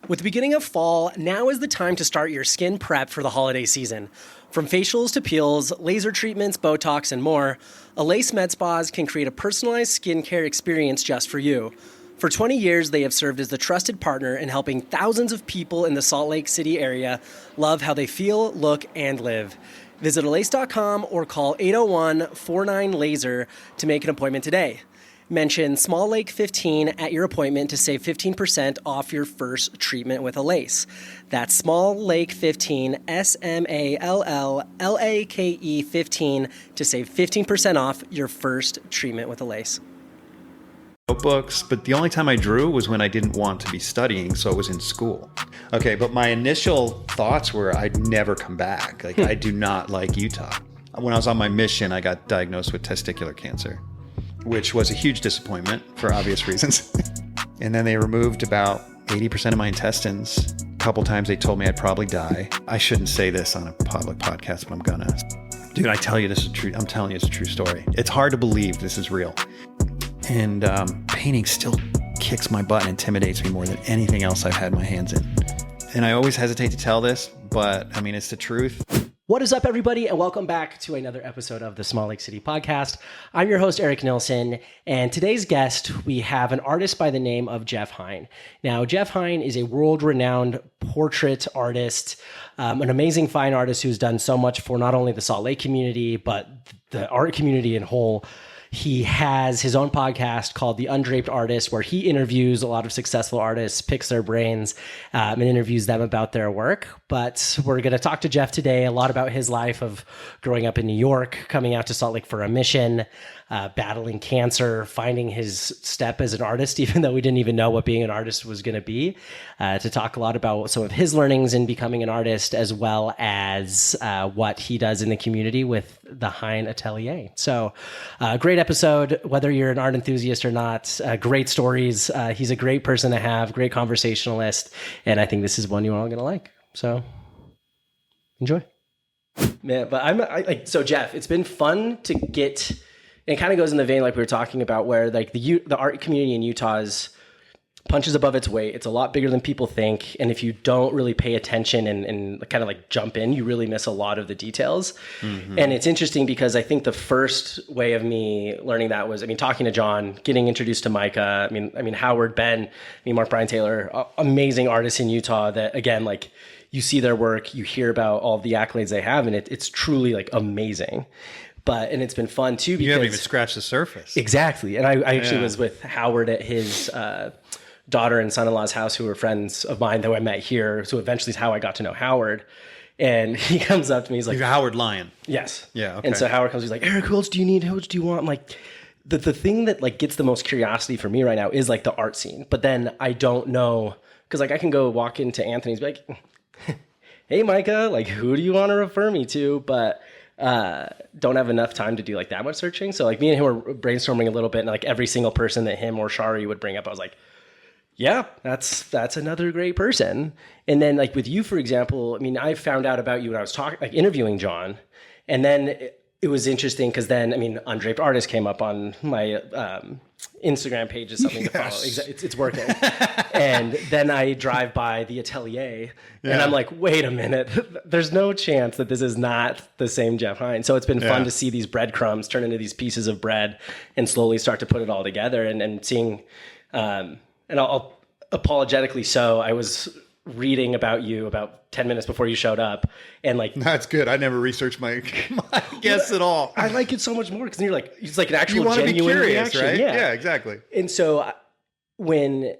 With the beginning of fall, now is the time to start your skin prep for the holiday season. From facials to peels, laser treatments, Botox, and more, Alace Med Spas can create a personalized skincare experience just for you. For 20 years, they have served as the trusted partner in helping thousands of people in the Salt Lake City area love how they feel, look, and live. Visit Alace.com or call 801-49-LASER to make an appointment today. Mention Small Lake 15 at your appointment to save 15% off your first treatment with Alace. That's Small Lake 15, SMALLLAKE 15 to save 15% off your first treatment with Alace. Notebooks, but the only time I drew was when I didn't want to be studying, so it was in school. Okay, but my initial thoughts were I'd never come back. Like, I do not like Utah. When I was on my mission, I got diagnosed with testicular cancer, which was a huge disappointment for obvious reasons. And then they removed about 80% of my intestines. A couple times they told me I'd probably die. I shouldn't say this on a public podcast, but I'm gonna. Dude, I tell you this is true. I'm telling you it's a true story. It's hard to believe this is real. And painting still kicks my butt and intimidates me more than anything else I've had my hands in. And I always hesitate to tell this, but I mean, it's the truth. What is up, everybody, and welcome back to another episode of the Small Lake City Podcast. I'm your host, Eric Nilsson, and today's guest, we have an artist by the name of Jeff Hein. Now, Jeff Hein is a world-renowned portrait artist, an amazing fine artist who's done so much for not only the Salt Lake community, but the art community in whole. He has his own podcast called The Undraped Artist, where he interviews a lot of successful artists, picks their brains, and interviews them about their work. But we're going to talk to Jeff today a lot about his life of growing up in New York, coming out to Salt Lake for a mission, battling cancer, finding his step as an artist, even though we didn't even know what being an artist was going to be, to talk a lot about some of his learnings in becoming an artist, as well as what he does in the community with the Hein Atelier. So great episode, whether you're an art enthusiast or not, great stories. He's a great person to have, great conversationalist, and I think this is one you're all going to like. So enjoy. Man, but so Jeff, it's been fun to get, and it kind of goes in the vein like we were talking about, where like the art community in Utah is punches above its weight. It's a lot bigger than people think. And if you don't really pay attention and kind of like jump in, you really miss a lot of the details. Mm-hmm. And it's interesting because I think the first way of me learning that was, talking to John, getting introduced to Micah, Howard, Ben, Mark, Brian Taylor, amazing artists in Utah that, again, like you see their work, you hear about all of the accolades they have, and it's truly like amazing. And it's been fun too, because you haven't even scratched the surface. Exactly. And I actually was with Howard at his daughter and son-in-law's house, who were friends of mine that I met here. So eventually is how I got to know Howard. And he comes up to me, he's like, Howard Lyon. Yes. Yeah. Okay. And so Howard comes, he's like, Eric, who else do you need? Who else do you want? I'm like, the thing that like gets the most curiosity for me right now is like the art scene. But then I don't know, because like I can go walk into Anthony's, be like, hey, Micah, like, who do you want to refer me to? But don't have enough time to do like that much searching. So like me and him were brainstorming a little bit, and like every single person that him or Shari would bring up, I was like, yeah, that's another great person. And then like with you, for example, I found out about you when I was interviewing John, and then it was interesting because then, Undraped Artist came up on my Instagram page as something to follow. It's working. And then I drive by the Atelier, and I'm like, wait a minute, there's no chance that this is not the same Jeff Hein. So it's been fun to see these breadcrumbs turn into these pieces of bread and slowly start to put it all together, and seeing, and I'll apologetically so, I was reading about you about 10 minutes before you showed up, and like, that's good. I never researched my guests at all. I like it so much more because you're like, it's like an actual you genuine to be curious, reaction. Right? Yeah, exactly. And so when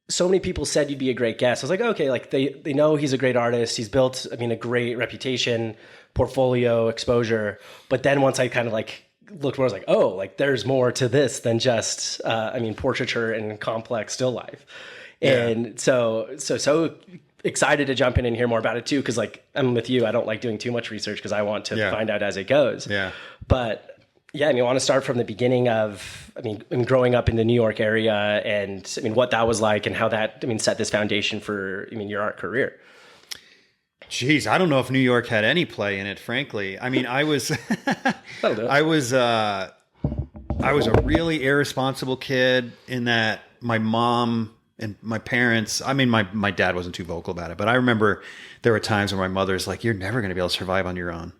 so many people said you'd be a great guest, I was like, okay, like they know he's a great artist. He's built, a great reputation, portfolio, exposure. But then once I kind of like looked more, I was like, oh, like there's more to this than just, portraiture and complex still life. Yeah. And so excited to jump in and hear more about it too. Cause like I'm with you, I don't like doing too much research because I want to find out as it goes. Yeah. But yeah, I want to start from the beginning of, growing up in the New York area and what that was like and how that, set this foundation for, your art career. Jeez, I don't know if New York had any play in it, frankly. I was I was a really irresponsible kid in that my mom And my parents, I mean, my dad wasn't too vocal about it, but I remember there were times where my mother's like, you're never going to be able to survive on your own.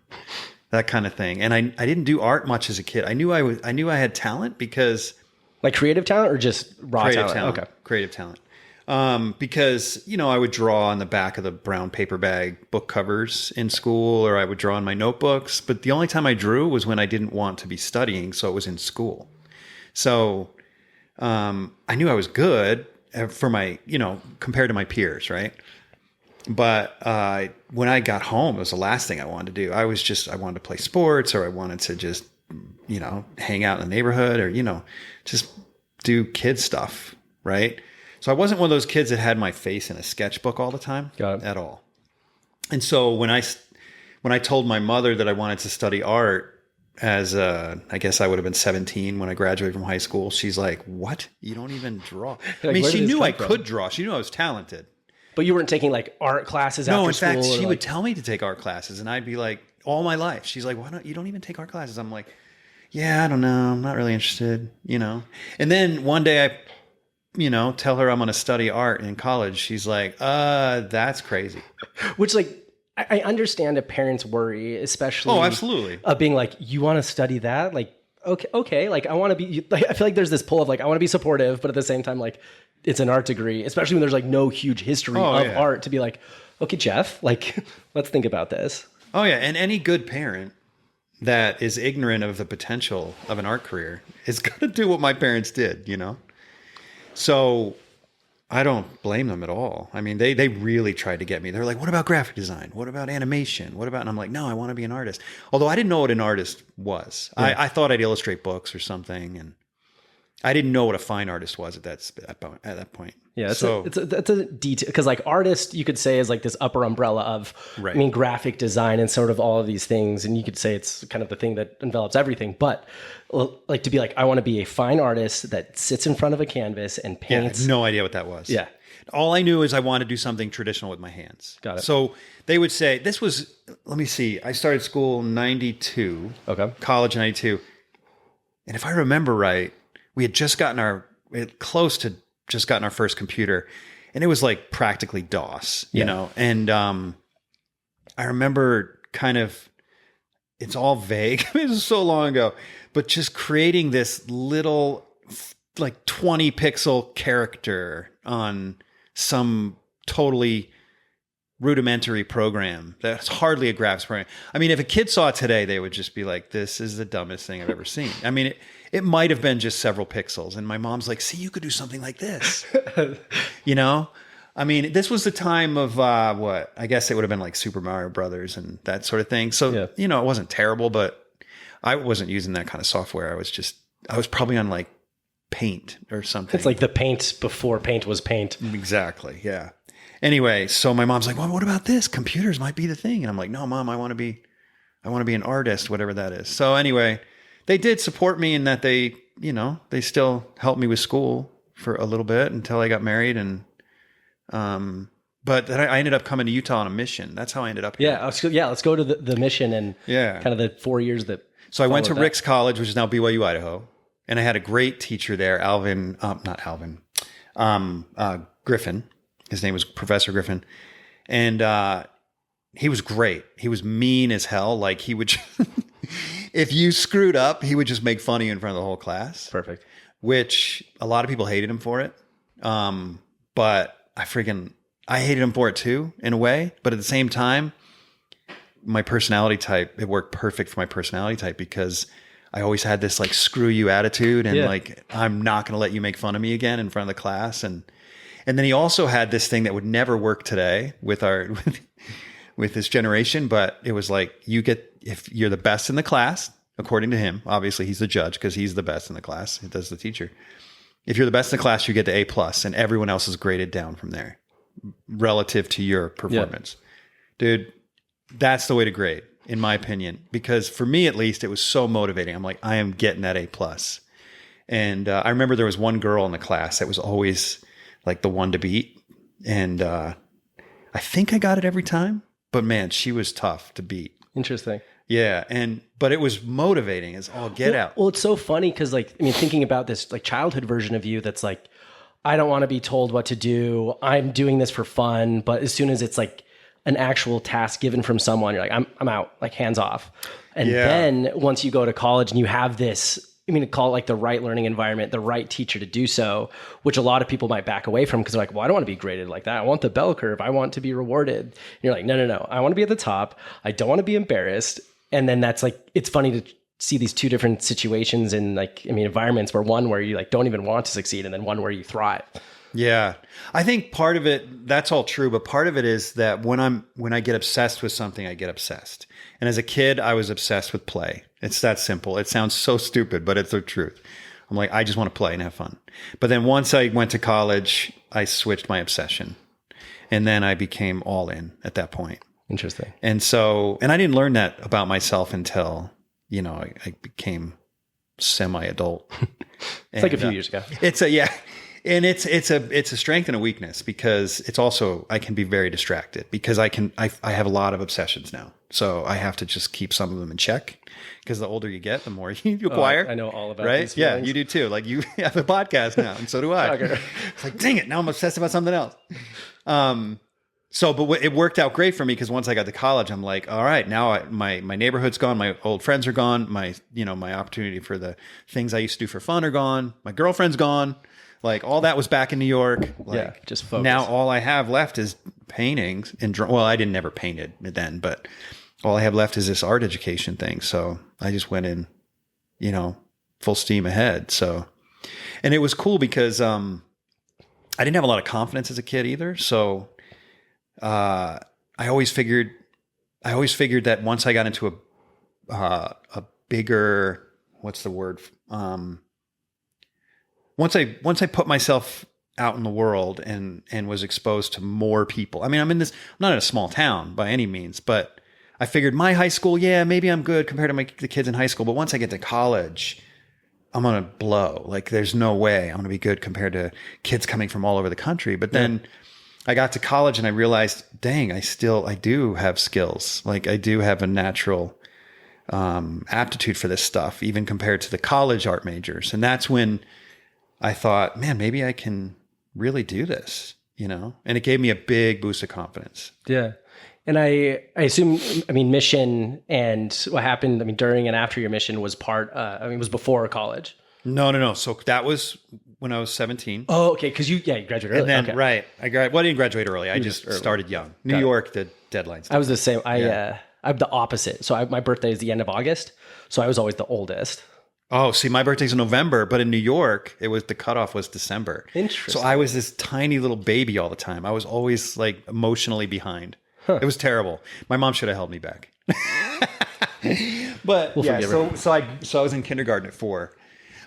That kind of thing. And I didn't do art much as a kid. I knew I had talent because... Like creative talent or just raw talent? Okay. Creative talent. Because, I would draw on the back of the brown paper bag book covers in school, or I would draw on my notebooks. But the only time I drew was when I didn't want to be studying. So it was in school. So I knew I was good for my, compared to my peers, right? But when I got home, it was the last thing I wanted to do. I wanted to play sports, or I wanted to just, hang out in the neighborhood, or, just do kid stuff, right? So I wasn't one of those kids that had my face in a sketchbook all the time at all. And so when I told my mother that I wanted to study art I guess I would have been 17 when I graduated from high school, she's like, what? You don't even draw? Like, I mean, she knew I could draw. She knew I was talented. But you weren't taking like art classes after school? No, in fact, she would tell me to take art classes, and I'd be like, all my life. She's like, you don't even take art classes? I'm like, yeah, I don't know. I'm not really interested, And then one day I tell her I'm going to study art in college. She's like, that's crazy. Which, like, I understand a parent's worry, especially. Oh, absolutely. Being like, you want to study that? Like, okay. Like, I want to be, like, I feel like there's this pull of like, I want to be supportive, but at the same time, like, it's an art degree, especially when there's like no huge history of art, to be like, okay, Jeff, like, let's think about this. Oh, yeah. And any good parent that is ignorant of the potential of an art career is going to do what my parents did, So I don't blame them at all. I mean, they really tried to get me. They're like, what about graphic design? What about animation? What about, and I'm like, no, I want to be an artist. Although I didn't know what an artist was. Yeah. I thought I'd illustrate books or something. And I didn't know what a fine artist was at that point. Yeah, it's a detail, because like artist, you could say, is like this upper umbrella of, right. I mean, graphic design and sort of all of these things, and you could say it's kind of the thing that envelops everything. But like to be like, I want to be a fine artist that sits in front of a canvas and paints. I had no idea what that was. Yeah, all I knew is I wanted to do something traditional with my hands. Got it. So they would say, let me see, I started school in 92. Okay. College in 92, and if I remember right, we had just gotten our first computer, and it was like practically DOS, you know? And I remember kind of, it's all vague. I mean, it was so long ago, but just creating this little like 20 pixel character on some totally rudimentary program that's hardly a graphics program. I mean, if a kid saw it today, they would just be like, this is the dumbest thing I've ever seen. I mean, it might have been just several pixels. And my mom's like, see, you could do something like this. I mean, this was the time of I guess it would have been like Super Mario Brothers and that sort of thing. So, it wasn't terrible, but I wasn't using that kind of software. I was probably on like Paint or something. It's like the Paint before Paint was Paint. Exactly. Yeah. Anyway, so my mom's like, well, what about this? Computers might be the thing. And I'm like, no, Mom, I want to be an artist, whatever that is. So anyway, they did support me in that they still helped me with school for a little bit until I got married. And, but then I ended up coming to Utah on a mission. That's how I ended up here. Yeah. Let's go to the mission and kind of the 4 years that. So I went to Ricks College, which is now BYU, Idaho. And I had a great teacher there, Griffin. His name was Professor Griffin. And he was great. He was mean as hell. Like he would, if you screwed up, he would just make fun of you in front of the whole class. Perfect. Which a lot of people hated him for it. But I hated him for it too, in a way. But at the same time, my personality type, it worked perfect for my personality type because I always had this like screw you attitude and like, I'm not going to let you make fun of me again in front of the class. And then he also had this thing that would never work today with this generation, but it was like, if you're the best in the class, according to him, obviously he's the judge because he's the best in the class. He does the teacher. If you're the best in the class, you get the A+, and everyone else is graded down from there relative to your performance. Dude, that's the way to grade, in my opinion, because for me, at least, it was so motivating. I'm like, I am getting that A+. And I remember there was one girl in the class that was always like the one to beat. And I think I got it every time, but man, she was tough to beat. Interesting. Yeah. But it was motivating as all get out. Well, it's so funny because like, I mean, thinking about this like childhood version of you that's like, I don't want to be told what to do. I'm doing this for fun. But as soon as it's like an actual task given from someone, you're like, I'm out, like hands off. And then once you go to college and you have this, I mean, call it like the right learning environment, the right teacher to do so, which a lot of people might back away from because they're like, well, I don't want to be graded like that. I want the bell curve. I want to be rewarded. And you're like, no. I want to be at the top. I don't want to be embarrassed. And then that's like, it's funny to see these two different situations in like, I mean, environments where one where you like don't even want to succeed and then one where you thrive. Yeah. I think part of it, that's all true, but part of it is that when I get obsessed with something, I get obsessed. And as a kid, I was obsessed with play. It's that simple. It sounds so stupid, but it's the truth. I'm like, I just want to play and have fun. But then once I went to college, I switched my obsession. And then I became all in at that point. Interesting. And so, and I didn't learn that about myself until, I became semi-adult. It's like a few years ago. And it's a strength and a weakness because it's also, I can be very distracted because I have a lot of obsessions now. So I have to just keep some of them in check because the older you get, the more you acquire. I know all about right? these Yeah, feelings. you do too. Like you have a podcast now and so do I. Okay. It's like, dang it. Now I'm obsessed about something else. But it worked out great for me because once I got to college, I'm like, all right, now my neighborhood's gone. My old friends are gone. My opportunity for the things I used to do for fun are gone. My girlfriend's gone. Like all that was back in New York. Like, just focus. Now all I have left is paintings and well, I didn't never painted then, but all I have left is this art education thing. So I just went in, full steam ahead. So, and it was cool because I didn't have a lot of confidence as a kid either. So I always figured that once I got into a bigger, what's the word? Once I put myself out in the world and was exposed to more people. I mean, I'm not in a small town by any means, but I figured my high school, maybe I'm good compared to the kids in high school. But once I get to college, I'm going to blow. Like there's no way I'm going to be good compared to kids coming from all over the country. But then I got to college and I realized, dang, I do have skills. Like I do have a natural aptitude for this stuff, even compared to the college art majors. And that's when I thought, man, maybe I can really do this, and it gave me a big boost of confidence. Yeah. And I assume, mission and what happened, during and after your mission was it was before college. No. So that was when I was 17. Oh, okay. Cause you graduated early. And then, okay. right. I didn't graduate early. I just started young. New York, the deadlines. I was the same. I'm the opposite. So my birthday is the end of August. So I was always the oldest. Oh, see, my birthday's in November, but in New York, the cutoff was December. Interesting. So I was this tiny little baby all the time. I was always like emotionally behind. Huh. It was terrible. My mom should have held me back. But so I was in kindergarten at 4.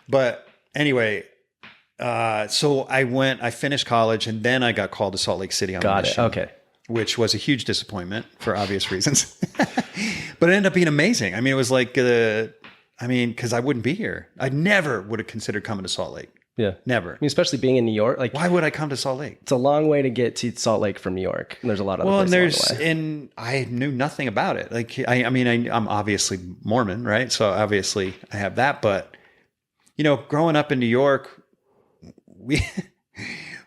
But anyway, so I finished college and then I got called to Salt Lake City on a mission. Okay. Which was a huge disappointment for obvious reasons. But it ended up being amazing. I mean, it was like because I wouldn't be here. I never would have considered coming to Salt Lake. Yeah. Never. Especially being in New York. Like, why would I come to Salt Lake? It's a long way to get to Salt Lake from New York. And there's a lot of other places and I knew nothing about it. Like, I'm obviously Mormon, right? So obviously I have that. But, growing up in New York, we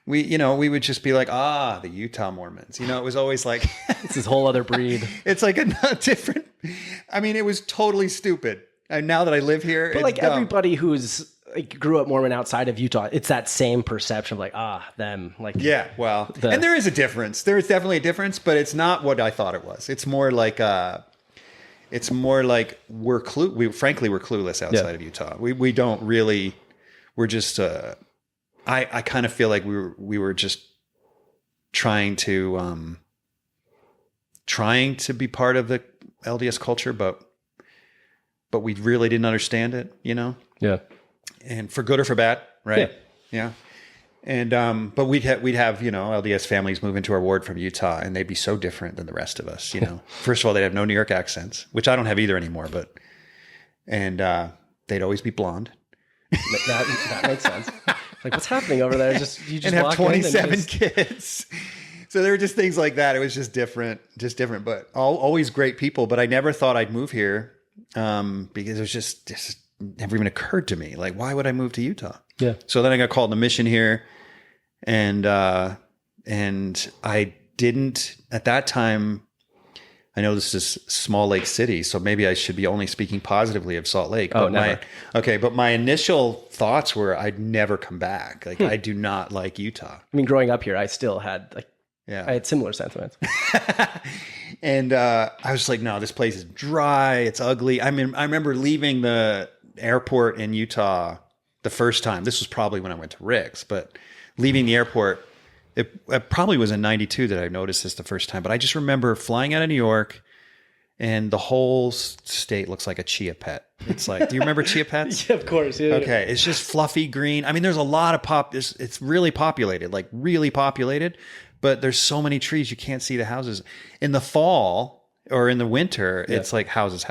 would just be like, the Utah Mormons. It was always like... It's this whole other breed. It's like a different... it was totally stupid. And now that I live here, but like dumb. Everybody who's grew up Mormon outside of Utah, it's that same perception of like, them. Like, yeah, well, and there is a difference. There is definitely a difference, but it's not what I thought it was. It's more like we're clueless outside of Utah. We don't really. We're just. I kind of feel like we were just trying to be part of the LDS culture, but we really didn't understand it, Yeah. And for good or for bad, right? Yeah. And but we'd have LDS families move into our ward from Utah, and they'd be so different than the rest of us. First of all, they'd have no New York accents, which I don't have either anymore. And they'd always be blonde. That makes sense. Like, what's happening over there? You just and have 27 kids. So there were just things like that. It was just different, but always great people. But I never thought I'd move here because it was just never even occurred to me. Like, why would I move to Utah? Yeah. So then I got called to mission here. And I didn't at that time. I know this is small lake city, so maybe I should be only speaking positively of Salt Lake. Oh, but never. But my initial thoughts were I'd never come back. Like I do not like Utah. I mean, growing up here, I still had I Yeah. had similar sentiments. And I was like, no, this place is dry. It's ugly. I mean, I remember leaving the airport in Utah the first time. This was probably when I went to Rick's, but leaving the airport, it probably was in 92 that I noticed this the first time. But I just remember flying out of New York and the whole state looks like a chia pet. It's like, do you remember chia pets? Yeah, of course. Yeah, Okay. It's just fluffy green. I mean, there's a lot of it's really populated, like really populated, but there's so many trees. You can't see the houses in the fall or in the winter. Yeah. It's like houses,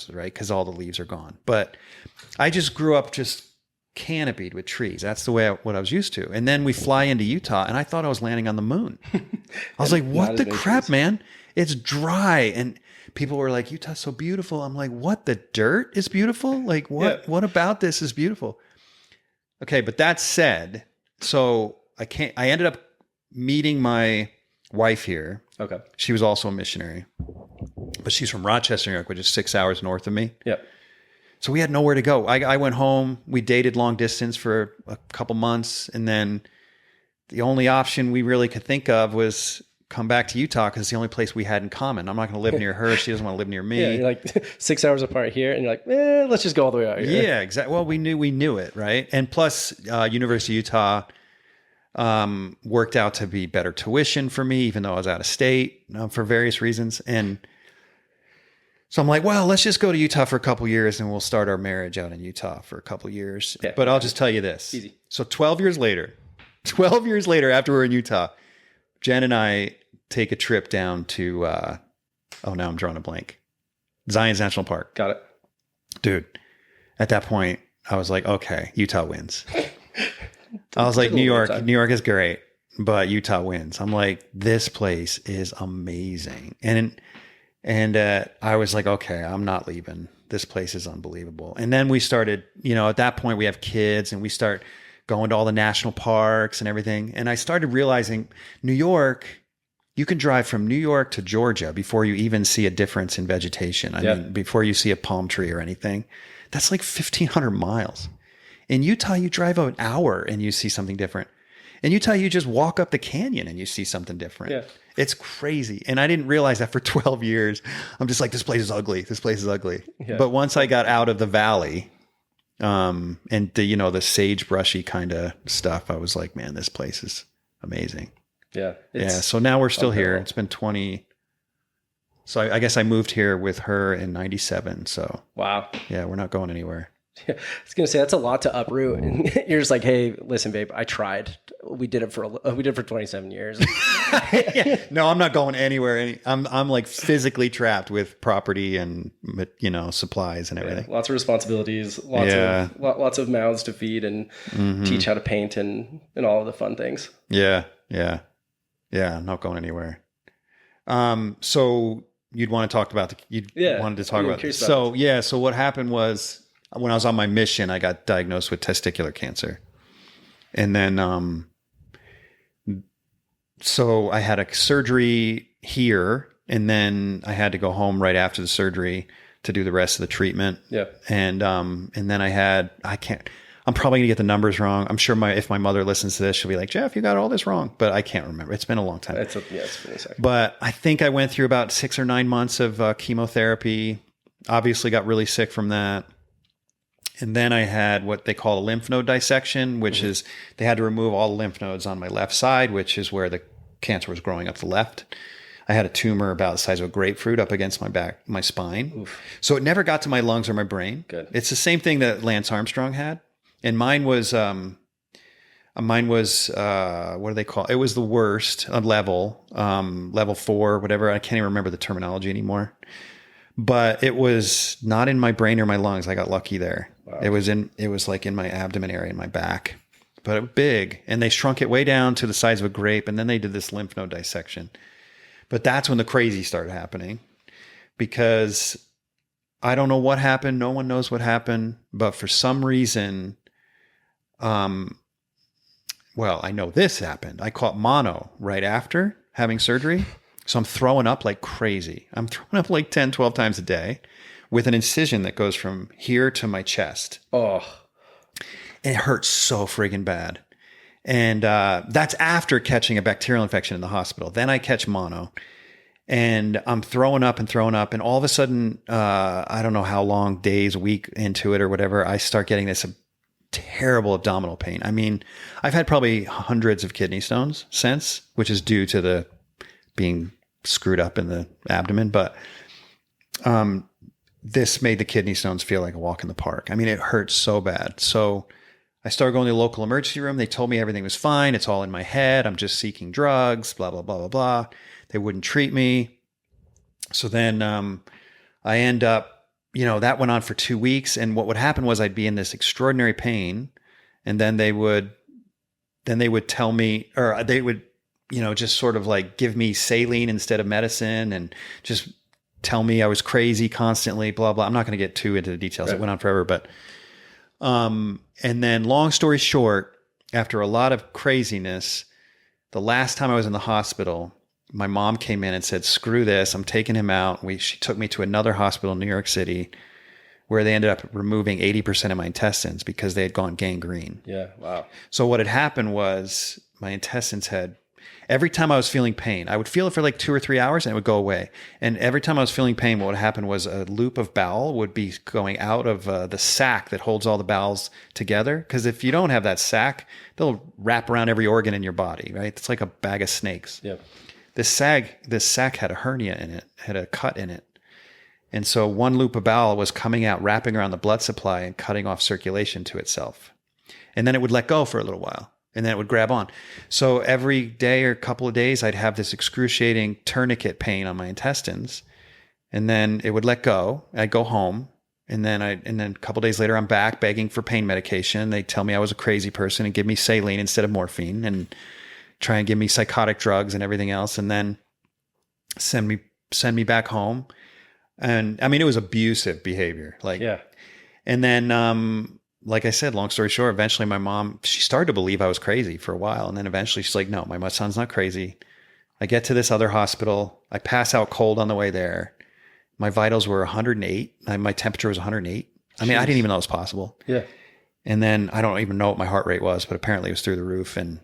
right? Cause all the leaves are gone. But I just grew up just canopied with trees. That's the way what I was used to. And then we fly into Utah and I thought I was landing on the moon. I was like, what the crap, trees. Man? It's dry. And people were like, Utah's so beautiful. I'm like, what? The dirt is beautiful? Like what about this is beautiful? Okay. But that said, so I ended up meeting my wife here. Okay. She was also a missionary, but she's from Rochester, New York, which is 6 hours north of me. Yep. So we had nowhere to go. I went home. We dated long distance for a couple months. And then the only option we really could think of was come back to Utah because it's the only place we had in common. I'm not going to live near her. She doesn't want to live near me. Yeah, you're like 6 hours apart here. And you're like, let's just go all the way out here. Yeah, exactly. Well, we knew it, right? And plus, University of Utah worked out to be better tuition for me, even though I was out of state for various reasons. And so I'm like, well, let's just go to Utah for a couple years and we'll start our marriage out in Utah for a couple years. Yeah. But I'll just tell you this. Easy. So 12 years later, after we're in Utah, Jen and I take a trip down to, now I'm drawing a blank. Zion's National Park. Got it. Dude, at that point, I was like, okay, Utah wins. I was like, New York is great, but Utah wins. I'm like, this place is amazing. And I was like, okay, I'm not leaving. This place is unbelievable. And then we started, at that point we have kids and we start going to all the national parks and everything. And I started realizing New York, you can drive from New York to Georgia before you even see a difference in vegetation. I mean, before you see a palm tree or anything. That's like 1,500 miles. In Utah, you drive an hour and you see something different. In Utah, you just walk up the canyon and you see something different. Yeah. It's crazy. And I didn't realize that for 12 years. I'm just like, this place is ugly. This place is ugly. Yeah. But once I got out of the valley and the sagebrushy kind of stuff, I was like, man, this place is amazing. Yeah. So now we're still here. It's been 20. So I guess I moved here with her in 97. So wow. Yeah, we're not going anywhere. Yeah, I was going to say that's a lot to uproot. And you're just like, hey, listen, babe, I tried. We did it for 27 years. Yeah. No, I'm not going anywhere. I'm like physically trapped with property and supplies and everything. Yeah, lots of responsibilities. Lots of mouths to feed and teach how to paint and all of the fun things. Yeah. I'm not going anywhere. So you'd want to talk about wanted to talk about this. So what happened was, when I was on my mission, I got diagnosed with testicular cancer. And then, so I had a surgery here and then I had to go home right after the surgery to do the rest of the treatment. Yeah. And then I'm probably gonna get the numbers wrong. I'm sure if my mother listens to this, she'll be like, Jeff, you got all this wrong, but I can't remember. It's been a long time. It's been a second. But I think I went through about 6 or 9 months of chemotherapy, obviously got really sick from that. And then I had what they call a lymph node dissection, which is they had to remove all the lymph nodes on my left side, which is where the cancer was growing up the left. I had a tumor about the size of a grapefruit up against my spine. Oof. So it never got to my lungs or my brain. Good. It's the same thing that Lance Armstrong had. And mine was what do they call it? It was the worst level 4, whatever. I can't even remember the terminology anymore. But it was not in my brain or my lungs. I got lucky there. Wow. It was like in my abdomen area, in my back, but it was big. And they shrunk it way down to the size of a grape. And then they did this lymph node dissection. But that's when the crazy started happening, because I don't know what happened. No one knows what happened. But for some reason, Well, I know this happened. I caught mono right after having surgery. So I'm throwing up like crazy. I'm throwing up like 10, 12 times a day with an incision that goes from here to my chest. Oh, And it hurts so friggin' bad. And that's after catching a bacterial infection in the hospital. Then I catch mono. And I'm throwing up. And all of a sudden, I don't know how long, days, week into it or whatever, I start getting this terrible abdominal pain. I mean, I've had probably hundreds of kidney stones since, which is due to the being screwed up in the abdomen. But this made the kidney stones feel like a walk in the park. I mean, it hurt so bad. So I started going to the local emergency room. They told me everything was fine. It's all in my head. I'm just seeking drugs, blah, blah, blah, blah, blah. They wouldn't treat me. So then I end up, that went on for 2 weeks. And what would happen was I'd be in this extraordinary pain. And then they would tell me, or they would, just sort of like give me saline instead of medicine and just tell me I was crazy constantly, blah, blah. I'm not going to get too into the details. Right. It went on forever. But, and then long story short, after a lot of craziness, the last time I was in the hospital, my mom came in and said, screw this, I'm taking him out. She took me to another hospital in New York City where they ended up removing 80% of my intestines because they had gone gangrene. Yeah, wow. So what had happened was my intestines had, every time I was feeling pain, I would feel it for like 2 or 3 hours and it would go away. And every time I was feeling pain, what would happen was a loop of bowel would be going out of the sac that holds all the bowels together. Because if you don't have that sac, they'll wrap around every organ in your body, right? It's like a bag of snakes. Yeah. This sac had a hernia in it, had a cut in it. And so one loop of bowel was coming out, wrapping around the blood supply and cutting off circulation to itself. And then it would let go for a little while and then it would grab on. So every day or couple of days, I'd have this excruciating tourniquet pain on my intestines. And then it would let go. I'd go home. And then a couple of days later, I'm back begging for pain medication. They tell me I was a crazy person and give me saline instead of morphine and try and give me psychotic drugs and everything else, and then send me back home. And I mean, it was abusive behavior. Yeah. And then, like I said, long story short, eventually my mom, she started to believe I was crazy for a while. And then eventually she's like, no, my son's not crazy. I get to this other hospital. I pass out cold on the way there. My vitals were 108. My temperature was 108. I mean, I didn't even know it was possible. Yeah. And then I don't even know what my heart rate was, but apparently it was through the roof. And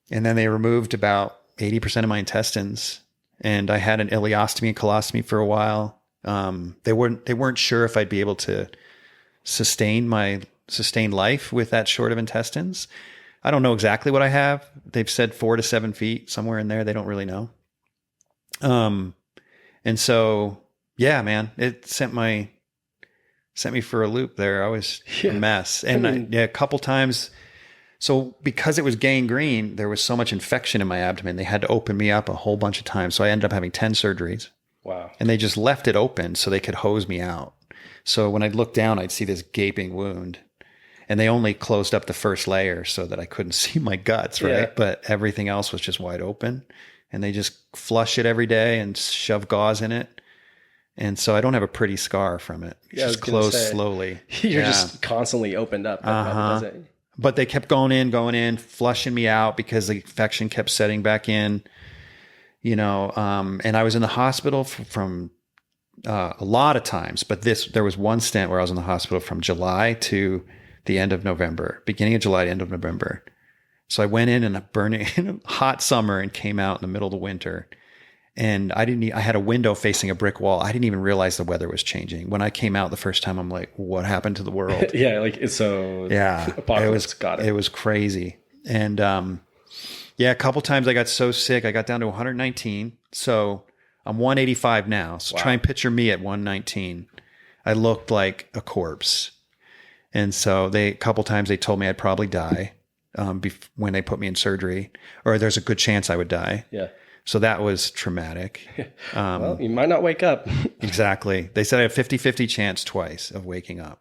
then they removed about 80% of my intestines, and I had an ileostomy and colostomy for a while. They weren't sure if I'd be able to sustain life with that short of intestines. I don't know exactly what I have. They've said 4 to 7 feet, somewhere in there. They don't really know. And so, yeah, man, it sent me for a loop there. I was a mess. And a couple times. So because it was gangrene, there was so much infection in my abdomen. They had to open me up a whole bunch of times. So I ended up having 10 surgeries. Wow. And they just left it open so they could hose me out. So when I'd look down, I'd see this gaping wound. And they only closed up the first layer so that I couldn't see my guts, right? Yeah. But everything else was just wide open. And they just flush it every day and shove gauze in it. And so I don't have a pretty scar from it. It's just closed slowly. You're just constantly opened up. But they kept going in, flushing me out because the infection kept setting back in, and I was in the hospital from a lot of times, but there was one stint where I was in the hospital from July to the end of November, beginning of July to end of November. So I went in a hot summer and came out in the middle of the winter. And I had a window facing a brick wall. I didn't even realize the weather was changing. When I came out the first time, I'm like, what happened to the world? Apocalypse got it. It was crazy. And a couple times I got so sick, I got down to 119. So I'm 185 now. So Try and picture me at 119. I looked like a corpse. And so a couple times they told me I'd probably die when they put me in surgery, or there's a good chance I would die. Yeah. So that was traumatic. Well, you might not wake up. Exactly. They said I had a 50-50 chance twice of waking up.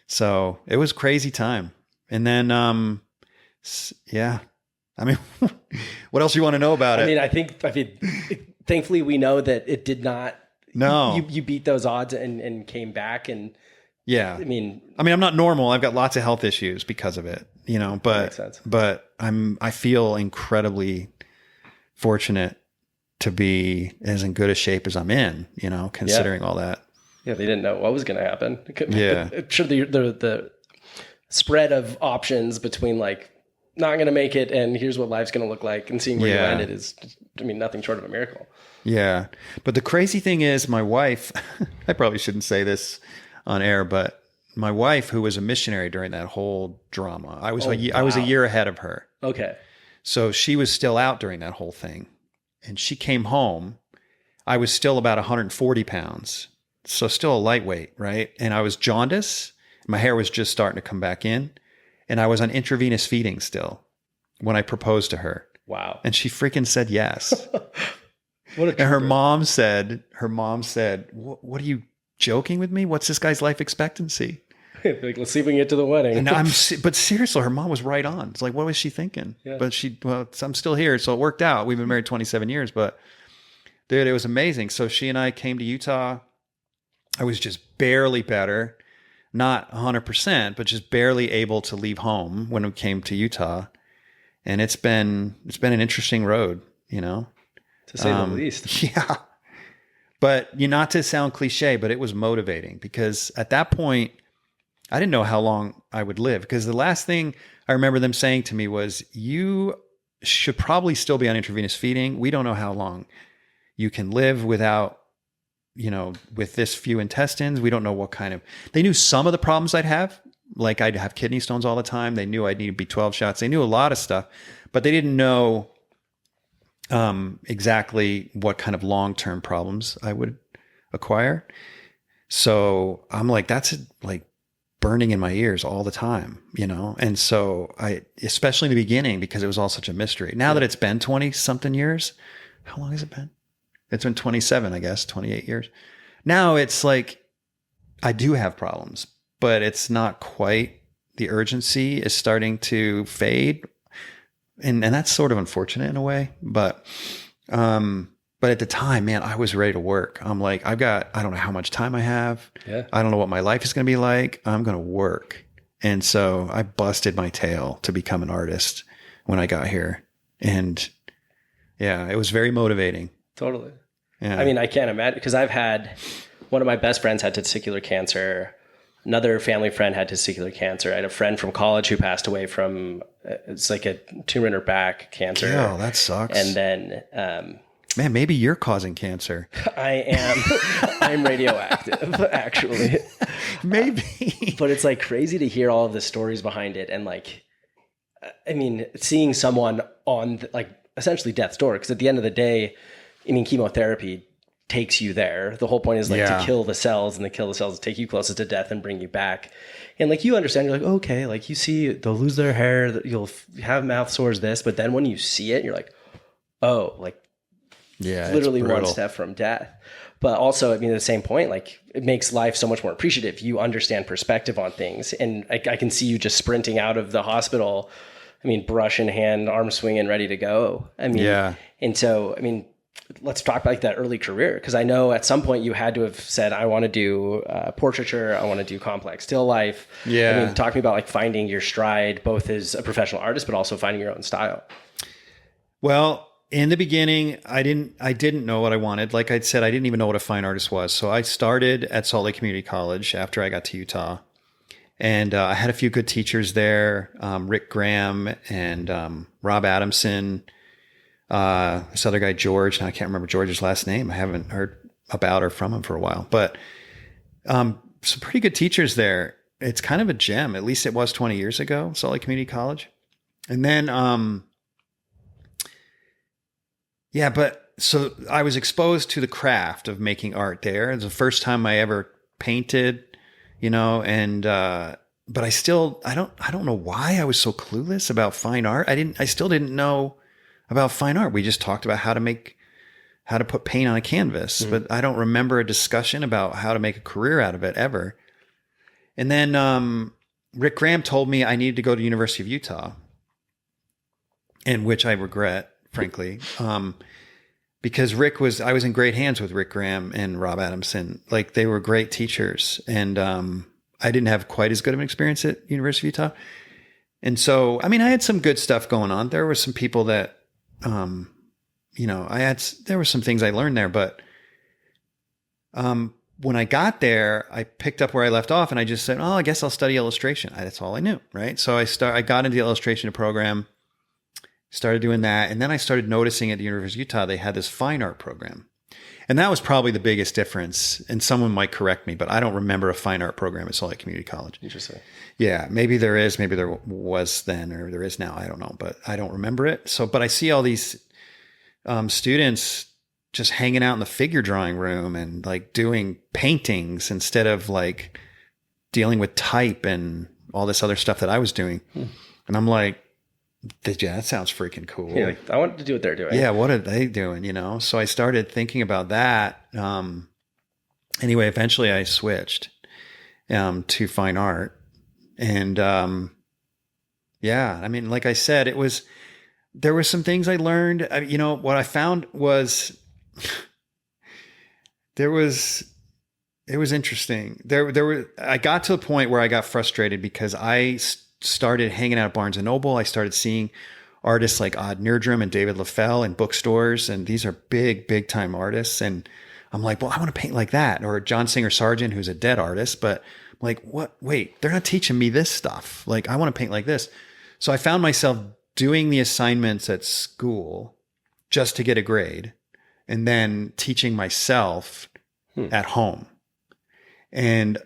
So it was a crazy time. And then, yeah. I mean, what else do you want to know about it? I mean, thankfully we know that it did not. No. You beat those odds and came back and Yeah. I mean, I'm not normal. I've got lots of health issues because of it, makes sense. but I feel incredibly fortunate to be as in good a shape as I'm in, considering all that. Yeah, they didn't know what was going to happen. Yeah. Sure, the spread of options between like not going to make it and here's what life's going to look like and seeing where you landed is, nothing short of a miracle. Yeah. But the crazy thing is my wife, I probably shouldn't say this on air, but my wife, who was a missionary during that whole drama, I was a year ahead of her. Okay. So she was still out during that whole thing. And she came home. I was still about 140 pounds. So still a lightweight, right? And I was jaundiced. My hair was just starting to come back in. And I was on intravenous feeding still when I proposed to her. Wow. And she freaking said yes. What a and her mom said, what are you joking with me? What's this guy's life expectancy? Like, let's see if we can get to the wedding. And but seriously, her mom was right on. It's like, what was she thinking? Yeah. But I'm still here. So it worked out. We've been married 27 years, but dude, it was amazing. So she and I came to Utah. I was just barely better, not 100%, but just barely able to leave home when we came to Utah. And it's been an interesting road, to say the least. Yeah. But not to sound cliche, but it was motivating because at that point, I didn't know how long I would live because the last thing I remember them saying to me was, you should probably still be on intravenous feeding. We don't know how long you can live without, with this few intestines. We don't know what they knew some of the problems I'd have. Like I'd have kidney stones all the time. They knew I'd need B12 shots. They knew a lot of stuff, but they didn't know exactly what kind of long-term problems I would acquire. So I'm like, that's like burning in my ears all the time, And so especially in the beginning, because it was all such a mystery. Now that it's been 20 something years, how long has it been? It's been 27, I guess, 28 years. Now it's like, I do have problems, but it's not quite, the urgency is starting to fade. And that's sort of unfortunate in a way, but at the time, man, I was ready to work. I'm like, I don't know how much time I have. Yeah. I don't know what my life is going to be like. I'm going to work. And so I busted my tail to become an artist when I got here. And yeah, it was very motivating. Totally. Yeah. I mean, I can't imagine because I've had one of my best friends had testicular cancer. Another family friend had testicular cancer. I had a friend from college who passed away from, it's like a tumor in her back cancer. Oh, that sucks. And then, man, maybe you're causing cancer. I'm radioactive, actually. Maybe. But it's like crazy to hear all of the stories behind it. And like, I mean, seeing someone on like essentially death's door, because at the end of the day, chemotherapy takes you there. The whole point is like to kill the cells, and to kill the cells to take you closest to death and bring you back. And like, you understand, you're like, okay, like you see they'll lose their hair, you'll have mouth sores, this, but then when you see it, you're like, oh, like, yeah, literally one step from death. But also, at the same point, like it makes life so much more appreciative. You understand perspective on things. And I can see you just sprinting out of the hospital. Brush in hand, arm swinging, ready to go. And so, let's talk about like that early career. Cause I know at some point you had to have said, I want to do portraiture. I want to do complex still life. Yeah. Talk to me about like finding your stride, both as a professional artist, but also finding your own style. Well, in the beginning, I didn't know what I wanted. Like I said, I didn't even know what a fine artist was. So I started at Salt Lake Community College after I got to Utah. And I had a few good teachers there, Rick Graham and Rob Adamson, this other guy, George. Now I can't remember George's last name. I haven't heard about or from him for a while. But some pretty good teachers there. It's kind of a gem. At least it was 20 years ago, Salt Lake Community College. And then... but so I was exposed to the craft of making art there. It was the first time I ever painted, and, but I don't know why I was so clueless about fine art. I still didn't know about fine art. We just talked about how to put paint on a canvas, but I don't remember a discussion about how to make a career out of it ever. And then, Rick Graham told me I needed to go to University of Utah, and which I regret, frankly, because I was in great hands with Rick Graham and Rob Adamson. Like they were great teachers. And, I didn't have quite as good of an experience at University of Utah. And so, I mean, I had some good stuff going on. There were some people that, there were some things I learned there, but when I got there, I picked up where I left off and I just said, I guess I'll study illustration. That's all I knew, right? So I got into the illustration program, started doing that. And then I started noticing at the University of Utah, they had this fine art program. And that was probably the biggest difference. And someone might correct me, but I don't remember a fine art program at Salt Lake Community College. Interesting. Yeah, maybe there is, maybe there was then, or there is now. I don't know, but I don't remember it. So, but I see all these students just hanging out in the figure drawing room and like doing paintings instead of like dealing with type and all this other stuff that I was doing. And I'm like, yeah, that sounds freaking cool. Yeah, like, I want to do what they're doing. Yeah, what are they doing, So I started thinking about that. Anyway, eventually I switched to fine art. And yeah, I mean, like I said, there were some things I learned. What I found was it was interesting. I got to a point where I got frustrated because I started hanging out at Barnes & Noble. I started seeing artists like Odd Nerdrum and David LaFell in bookstores. And these are big, big time artists. And I'm like, well, I want to paint like that. Or John Singer Sargent, who's a dead artist. But I'm like, what? Wait, they're not teaching me this stuff. Like, I want to paint like this. So I found myself doing the assignments at school just to get a grade and then teaching myself at home. And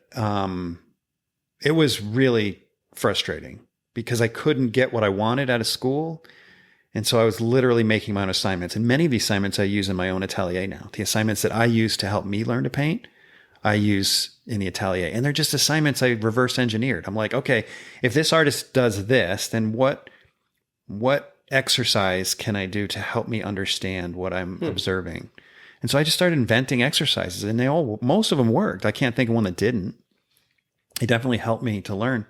it was really frustrating because I couldn't get what I wanted out of school. And so I was literally making my own assignments. And many of the assignments I use in my own atelier now. The assignments that I use to help me learn to paint, I use in the atelier. And they're just assignments I reverse engineered. I'm like, okay, if this artist does this, then what exercise can I do to help me understand what I'm observing? And so I just started inventing exercises and most of them worked. I can't think of one that didn't. It definitely helped me to learn.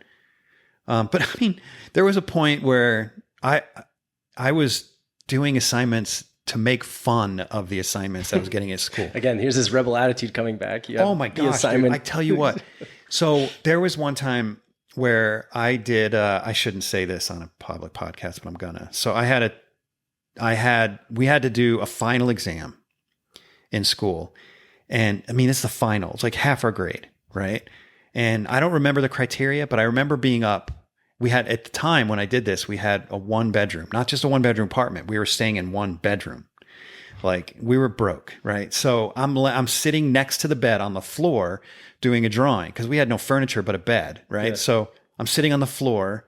But I mean, there was a point where I was doing assignments to make fun of the assignments I was getting at school. Again, here's this rebel attitude coming back. Oh my gosh, dude, I tell you what. So there was one time where I did, I shouldn't say this on a public podcast, but I'm gonna. So we had to do a final exam in school. And I mean, it's the final. It's like half our grade, right? And I don't remember the criteria, but I remember being up. We had, at the time when I did this, we had a 1-bedroom, not just a 1-bedroom apartment. We were staying in 1 bedroom. Like, we were broke, right? So I'm sitting next to the bed on the floor doing a drawing because we had no furniture but a bed, right? Yeah. So I'm sitting on the floor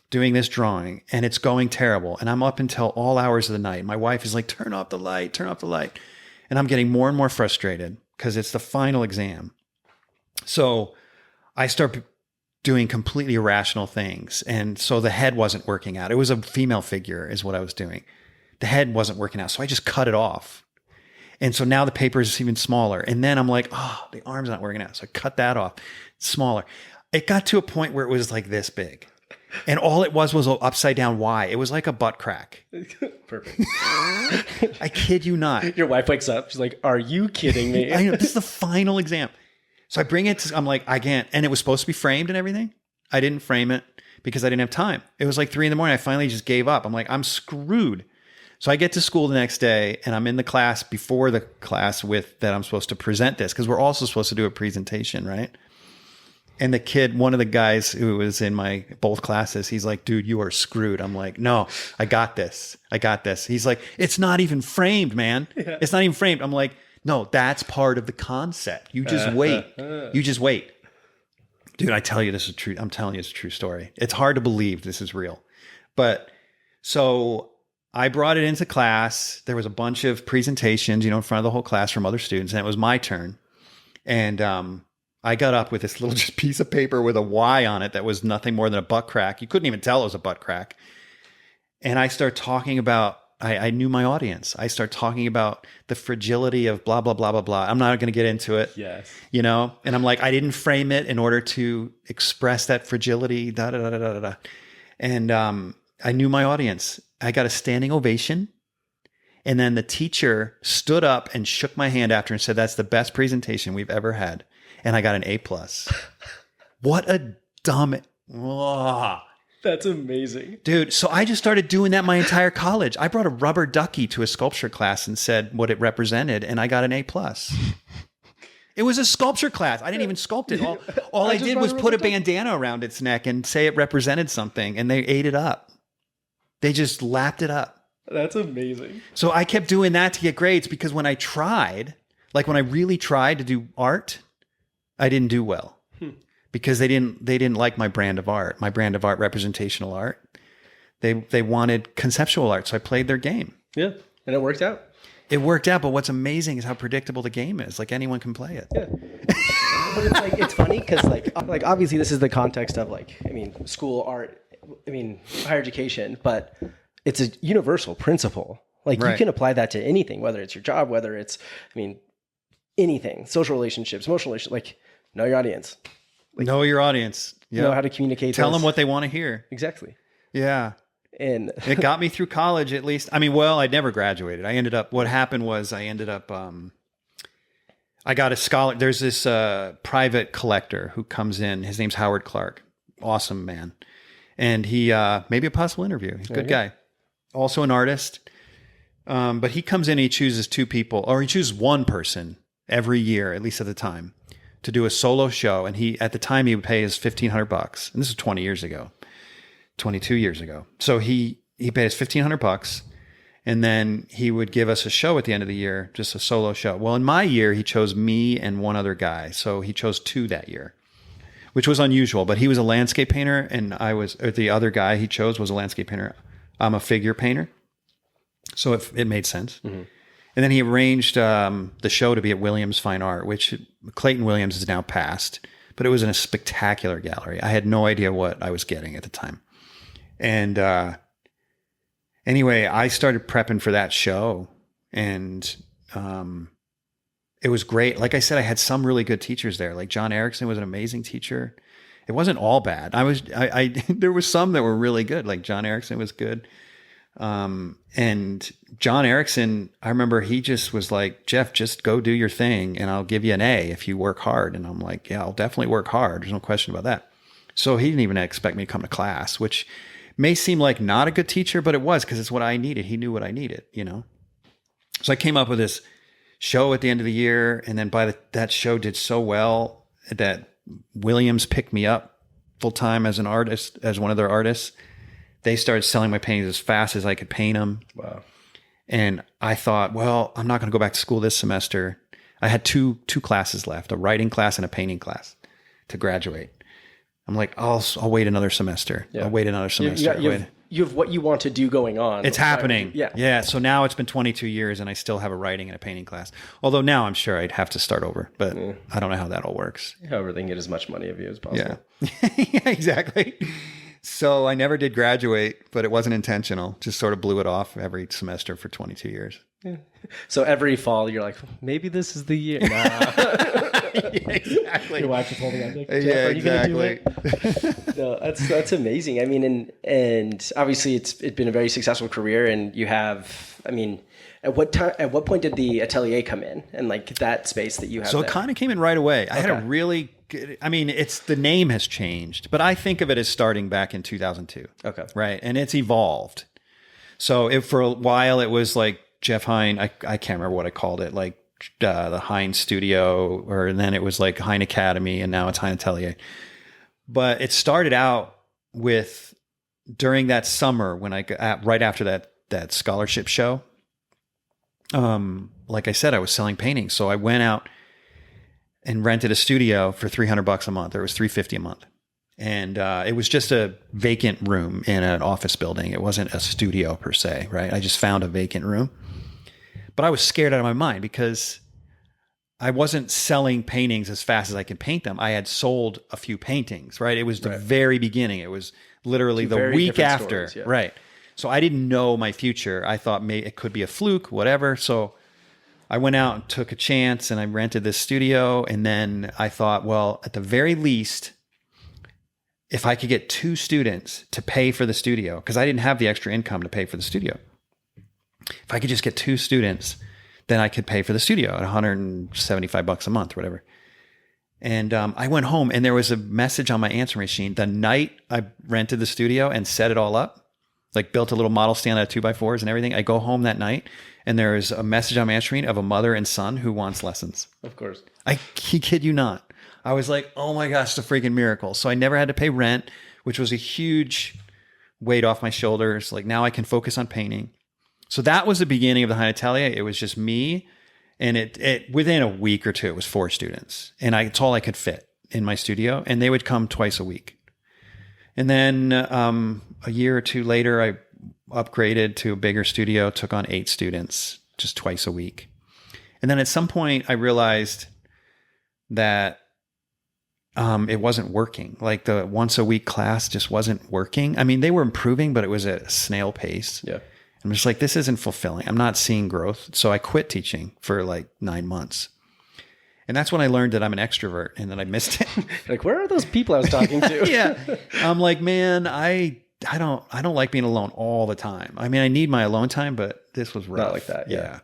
doing this drawing and it's going terrible. And I'm up until all hours of the night. My wife is like, turn off the light. And I'm getting more and more frustrated because it's the final exam. So I start doing completely irrational things. And so the head wasn't working out. It was a female figure is what I was doing. The head wasn't working out. So I just cut it off. And so now the paper is even smaller. And then I'm like, oh, the arm's not working out. So I cut that off. Smaller. It got to a point where it was like this big. And all it was an upside down Y. It was like a butt crack. Perfect. I kid you not. Your wife wakes up. She's like, are you kidding me? I know. This is the final exam. So I bring it to, I'm like, I can't. And it was supposed to be framed and everything. I didn't frame it because I didn't have time. It was like 3 a.m. I finally just gave up. I'm like, I'm screwed. So I get to school the next day and I'm in the class before the class with that I'm supposed to present this because we're also supposed to do a presentation, right? And the kid, one of the guys who was in my both classes, he's like, dude, you are screwed. I'm like, no, I got this. He's like, it's not even framed, man. Yeah. It's not even framed. I'm like, no, that's part of the concept. You just wait. You just wait. Dude, I tell you, this is true. I'm telling you, it's a true story. It's hard to believe this is real. But so I brought it into class. There was a bunch of presentations, in front of the whole class from other students. And it was my turn. And I got up with this little just piece of paper with a Y on it that was nothing more than a butt crack. You couldn't even tell it was a butt crack. And I start talking about, I knew my audience. I start talking about the fragility of blah, blah, blah, blah, blah. I'm not going to get into it. Yes. And I'm like, I didn't frame it in order to express that fragility, da, da, da, da, da, da. And I knew my audience. I got a standing ovation. And then the teacher stood up and shook my hand after and said, that's the best presentation we've ever had. And I got an A+. What a dumb... Ugh. That's amazing. Dude, so I just started doing that my entire college. I brought a rubber ducky to a sculpture class and said what it represented, and I got an A+. It was a sculpture class. I didn't even sculpt it. All I did was put a bandana around its neck and say it represented something, and they ate it up. They just lapped it up. That's amazing. So I kept doing that to get grades because when I tried, like when I really tried to do art, I didn't do well. Because they didn't like my brand of art, representational art. They wanted conceptual art, so I played their game. Yeah, and it worked out. It worked out, but what's amazing is how predictable the game is. Like anyone can play it. Yeah. But it's like it's funny because like obviously this is the context of school art, higher education, but it's a universal principle. Like you can apply that to anything, whether it's your job, whether it's anything, social relationships, emotional relationships. Like know your audience. Know your audience. Yeah. Know how to communicate. Tell them what they want to hear. Exactly. Yeah. And it got me through college at least. I never graduated. What happened was I got a scholar. There's this private collector who comes in. His name's Howard Clark. Awesome man. And he, maybe a possible interview. He's a good guy. Also an artist. But he comes in and he chooses two people, or he chooses one person every year, at least at the time, to do a solo show. And at the time he would pay us $1,500. And this is 22 years ago. So he paid us $1,500 and then he would give us a show at the end of the year, just a solo show. Well, in my year, he chose me and one other guy. So he chose two that year, which was unusual, but he was a landscape painter and the other guy he chose was a landscape painter. I'm a figure painter. So it made sense. Mm-hmm. And then he arranged the show to be at Williams Fine Art, which Clayton Williams is now passed, but it was in a spectacular gallery. I had no idea what I was getting at the time. And anyway, I started prepping for that show, and it was great. Like I said, I had some really good teachers there. Like John Erickson was an amazing teacher. It wasn't all bad. There was some that were really good. Like John Erickson was good. And John Erickson, I remember he just was like, Jeff, just go do your thing and I'll give you an A if you work hard. And I'm like, yeah, I'll definitely work hard. There's no question about that. So he didn't even expect me to come to class, which may seem like not a good teacher, but it was because it's what I needed. He knew what I needed, So I came up with this show at the end of the year. And then that show did so well that Williams picked me up full time as an artist, as one of their artists. They started selling my paintings as fast as I could paint them. Wow. And I thought, well, I'm not going to go back to school this semester. I had two classes left, a writing class and a painting class to graduate. I'm like, I'll wait another semester. Yeah. I'll wait another semester. You have what you want to do going on. It's happening. Yeah. So now it's been 22 years and I still have a writing and a painting class. Although now I'm sure I'd have to start over, but I don't know how that all works. However, they can get as much money of you as possible. Yeah, yeah, exactly. So I never did graduate, but it wasn't intentional. Just sort of blew it off every semester for 22 years. Yeah. So every fall, you're like, maybe this is the year. Nah. Yeah, exactly. Your wife is holding on. Like, yeah, are you exactly. Gonna do it? No, that's amazing. And obviously it's been a very successful career, and you have. At what point did the atelier come in, and like that space that you have? So it kind of came in right away. I had a really good. The name has changed, but I think of it as starting back in 2002. Okay, right, and it's evolved. So for a while it was like Jeff Hein. I can't remember what I called it, like the Hein Studio, and then it was like Hein Academy, and now it's Hein Atelier. But it started out with during that summer when right after that scholarship show. Like I said, I was selling paintings. So I went out and rented a studio for $300 a month. Or it was $350 a month. And, it was just a vacant room in an office building. It wasn't a studio per se, right? I just found a vacant room, but I was scared out of my mind because I wasn't selling paintings as fast as I could paint them. I had sold a few paintings, right? It was the very beginning. It was literally the week after, stories, right? So I didn't know my future. I thought maybe it could be a fluke, whatever. So I went out and took a chance and I rented this studio. And then I thought, well, at the very least, if I could get 2 students to pay for the studio, because I didn't have the extra income to pay for the studio. If I could just get 2 students, then I could pay for the studio at $175 a month or whatever. And I went home and there was a message on my answering machine the night I rented the studio and set it all up, like built a little model stand out of 2x4s and everything. I go home that night and there is a message on my answering machine of a mother and son who wants lessons. Of course. I kid you not. I was like, oh my gosh, it's a freaking miracle. So I never had to pay rent, which was a huge weight off my shoulders. Like now I can focus on painting. So that was the beginning of the Hein Atelier. It was just me. And it within a week or two, it was 4 students. And it's all I could fit in my studio. And they would come twice a week. And then a year or two later, I upgraded to a bigger studio, took on 8 students just twice a week. And then at some point, I realized that it wasn't working. Like the once a week class just wasn't working. I mean, they were improving, but it was at a snail pace. Yeah. I'm just like, this isn't fulfilling. I'm not seeing growth. So I quit teaching for like 9 months. And that's when I learned that I'm an extrovert and that I missed it. Like, where are those people I was talking to? Yeah. I'm like, man, I don't like being alone all the time. I mean, I need my alone time, but this was rough. Not like that. Yeah.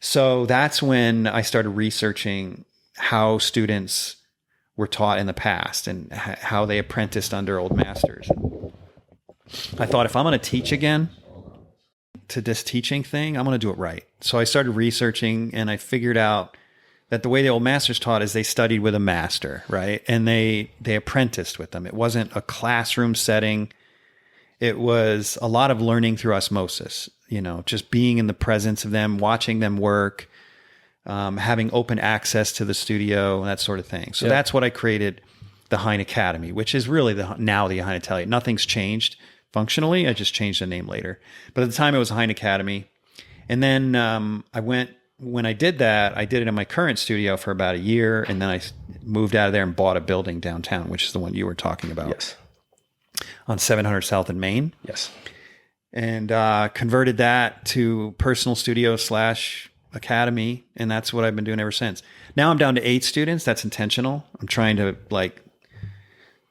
So that's when I started researching how students were taught in the past and how they apprenticed under old masters. I thought, if I'm going to teach again, to this teaching thing, I'm going to do it right. So I started researching and I figured out that the way the old masters taught is they studied with a master, right? And they apprenticed with them. It wasn't a classroom setting. It was a lot of learning through osmosis, just being in the presence of them, watching them work, having open access to the studio and that sort of thing. So that's what I created the Hein Academy, which is really now the Hein Atelier. Nothing's changed. Functionally, I just changed the name later. But at the time, it was Hein Academy. And then when I did that, I did it in my current studio for about a year. And then I moved out of there and bought a building downtown, which is the one you were talking about. Yes. On 700 South in Maine. Yes. And converted that to personal studio / academy. And that's what I've been doing ever since. Now I'm down to 8 students. That's intentional. I'm trying to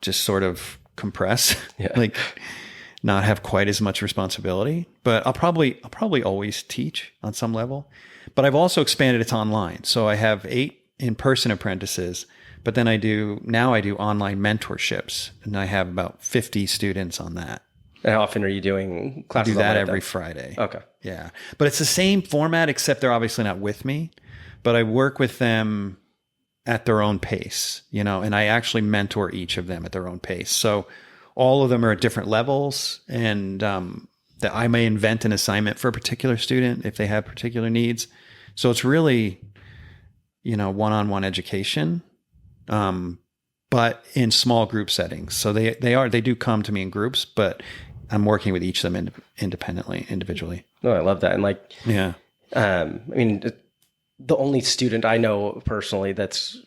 just sort of compress. Yeah. Not have quite as much responsibility, but I'll probably always teach on some level. But I've also expanded it to online. So I have 8 in-person apprentices, but then I do online mentorships, and I have about 50 students on that. And how often are you doing classes? I do that every Friday. Okay. Yeah. But it's the same format, except they're obviously not with me, but I work with them at their own pace, and I actually mentor each of them at their own pace. So all of them are at different levels, and that I may invent an assignment for a particular student if they have particular needs. So it's really, one-on-one education, but in small group settings. So they do come to me in groups, but I'm working with each of them individually. Oh, I love that. And I mean, the only student I know personally that's,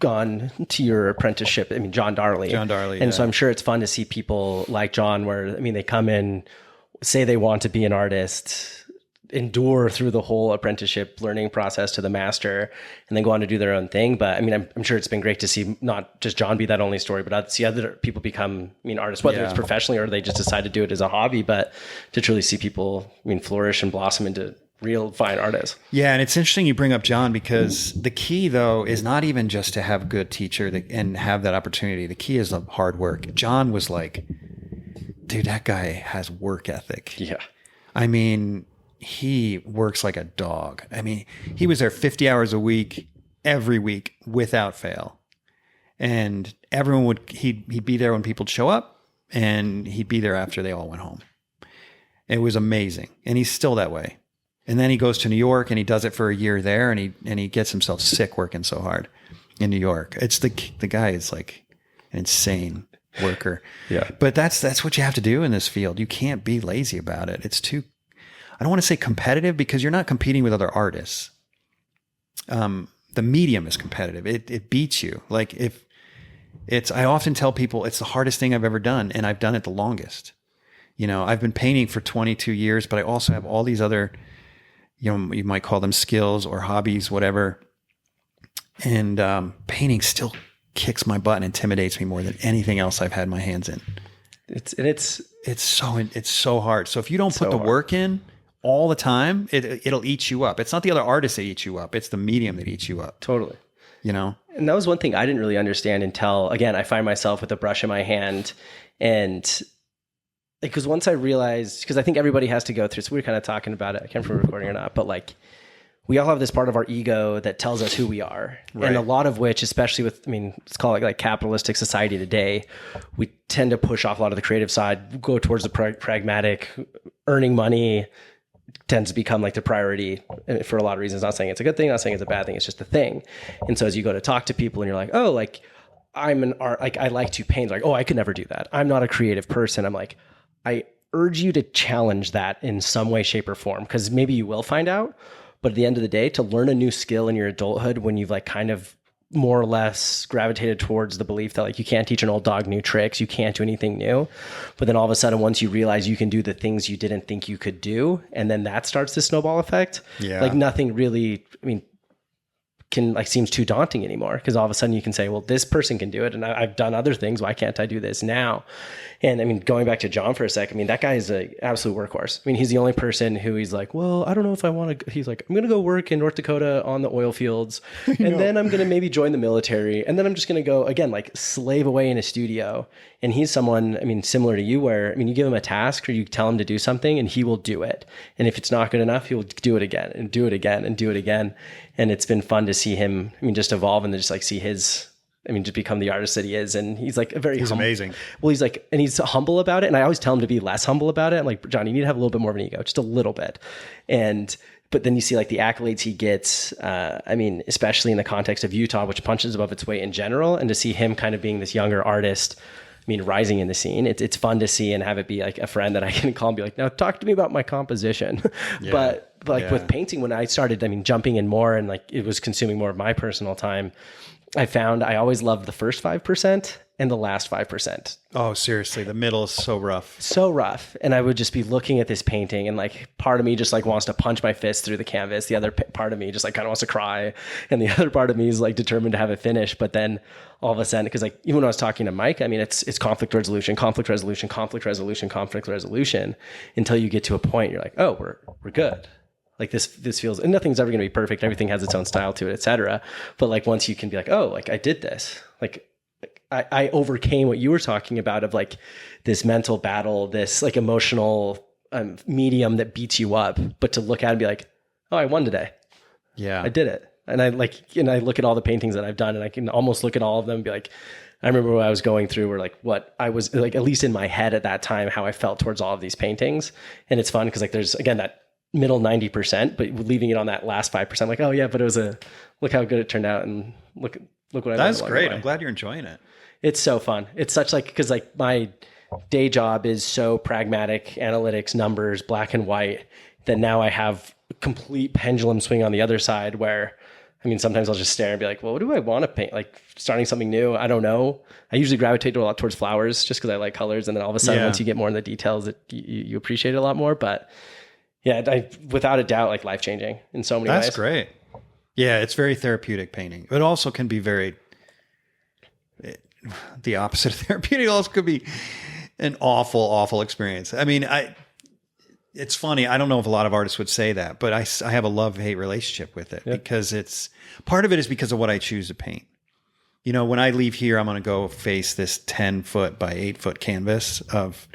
gone to your apprenticeship, John Darley. And so I'm sure it's fun to see people like John where, they come in, say they want to be an artist, endure through the whole apprenticeship learning process to the master, and then go on to do their own thing. But I'm sure it's been great to see not just John be that only story, but see other people become, artists, whether it's professionally or they just decide to do it as a hobby, but to truly see people, flourish and blossom into real fine artists. Yeah. And it's interesting you bring up John, because the key though is not even just to have a good teacher and have that opportunity. The key is the hard work. John was like, dude, that guy has work ethic. Yeah. He works like a dog. He was there 50 hours a week, every week without fail. And everyone he'd be there when people would show up, and he'd be there after they all went home. It was amazing. And he's still that way. And then he goes to New York and he does it for a year there, and he gets himself sick working so hard in New York. It's the guy is like an insane worker. Yeah. But that's what you have to do in this field. You can't be lazy about it. It's too, I don't want to say competitive, because you're not competing with other artists. The medium is competitive. It beats you. I often tell people it's the hardest thing I've ever done, and I've done it the longest. I've been painting for 22 years, but I also have all these other, you might call them skills or hobbies, whatever. And painting still kicks my butt and intimidates me more than anything else I've had my hands in. It's so hard. So if you don't put the work in all the time, it'll eat you up. It's not the other artists that eat you up. It's the medium that eats you up. Totally. And that was one thing I didn't really understand until, again, I find myself with a brush in my hand. And because once I realized, because I think everybody has to go through, so we were kind of talking about it, I can't remember if we're recording or not, but like, we all have this part of our ego that tells us who we are. Right. And a lot of which, especially with, I mean, let's call it like capitalistic society today, we tend to push off a lot of the creative side, go towards the pragmatic, earning money tends to become like the priority for a lot of reasons. Not saying it's a good thing, not saying it's a bad thing, it's just a thing. And so as you go to talk to people and you're like, oh, like I'm an art, like I like to paint, like, oh, I could never do that. I'm not a creative person. I'm like, I urge you to challenge that in some way, shape, or form, because maybe you will find out. But at the end of the day, to learn a new skill in your adulthood when you've like kind of more or less gravitated towards the belief that like you can't teach an old dog new tricks, you can't do anything new. But then all of a sudden, once you realize you can do the things you didn't think you could do, and then that starts the snowball effect, like nothing really, I mean, can like seems too daunting anymore, because all of a sudden you can say, well, this person can do it and I've done other things, why can't I do this now? And I mean, going back to John for a sec, I mean, that guy is an absolute workhorse. I mean, he's the only person who he's like, well, I don't know if I want to, he's like, I'm going to go work in North Dakota on the oil fields, and then I'm going to maybe join the military, and then I'm just going to go again, like slave away in a studio. And he's someone, I mean, similar to you, where, I mean, you give him a task or you tell him to do something and he will do it. And if it's not good enough, he'll do it again and do it again and do it again. And it's been fun to see him, I mean, just evolve and just like see his, I mean, just become the artist that he is. And he's like he's amazing. Well, he's like, and he's humble about it. And I always tell him to be less humble about it. I'm like, John, you need to have a little bit more of an ego, just a little bit. But then you see like the accolades he gets, I mean, especially in the context of Utah, which punches above its weight in general. And to see him kind of being this younger artist, I mean, rising in the scene, it's fun to see and have it be like a friend that I can call and be like, now talk to me about my composition. Yeah. But like with painting, when I started, I mean, jumping in more and like it was consuming more of my personal time, I found I always loved the first 5% and the last 5%. Oh, seriously. The middle is so rough. So rough. And I would just be looking at this painting and like part of me just like wants to punch my fist through the canvas. The other part of me just like kind of wants to cry. And the other part of me is like determined to have it finished. But then all of a sudden, because like even when I was talking to Mike, I mean, it's conflict resolution, conflict resolution, conflict resolution, conflict resolution, until you get to a point you're like, oh, we're good. Like this feels, and nothing's ever going to be perfect. Everything has its own style to it, et cetera. But like once you can be like, oh, like I did this, like I overcame what you were talking about of like this mental battle, this like emotional medium that beats you up, but to look at it and be like, oh, I won today. Yeah, I did it. And I look at all the paintings that I've done and I can almost look at all of them and be like, I remember what I was going through or like what I was like, at least in my head at that time, how I felt towards all of these paintings. And it's fun because like there's again that middle 90%, but leaving it on that last 5%, like, oh yeah, but it was look how good it turned out. And look what I learned. That's great. I'm glad you're enjoying it. It's so fun. It's such like, cause like my day job is so pragmatic, analytics, numbers, black and white, that now I have a complete pendulum swing on the other side where, I mean, sometimes I'll just stare and be like, well, what do I want to paint? Like starting something new. I don't know. I usually gravitate a lot towards flowers just cause I like colors. And then all of a sudden, once you get more in the details, you appreciate it a lot more. But yeah, without a doubt, like life-changing in so many ways. That's great. Yeah, it's very therapeutic painting. It also can be the opposite of therapeutic. It also could be an awful, awful experience. I mean, it's funny. I don't know if a lot of artists would say that, but I have a love-hate relationship with it because part of it is because of what I choose to paint. You know, when I leave here, I'm going to go face this 10-foot by 8-foot canvas of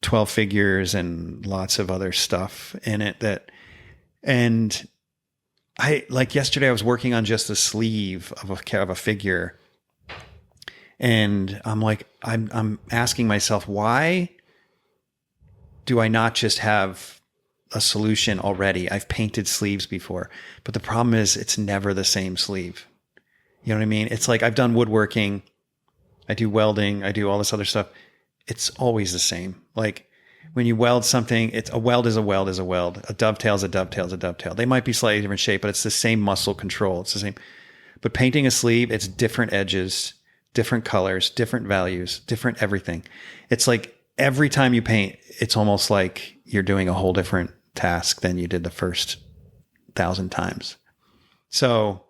12 figures and lots of other stuff in it and I like yesterday I was working on just the sleeve of a figure and I'm like, I'm asking myself, why do I not just have a solution already? I've painted sleeves before, but the problem is it's never the same sleeve. You know what I mean? It's like I've done woodworking, I do welding, I do all this other stuff. It's always the same. Like when you weld something, a weld is a weld is a weld. A dovetail is a dovetail is a dovetail. They might be slightly different shape, but it's the same muscle control. It's the same. But painting a sleeve, it's different edges, different colors, different values, different everything. It's like every time you paint, it's almost like you're doing a whole different task than you did the first 1,000 times. So,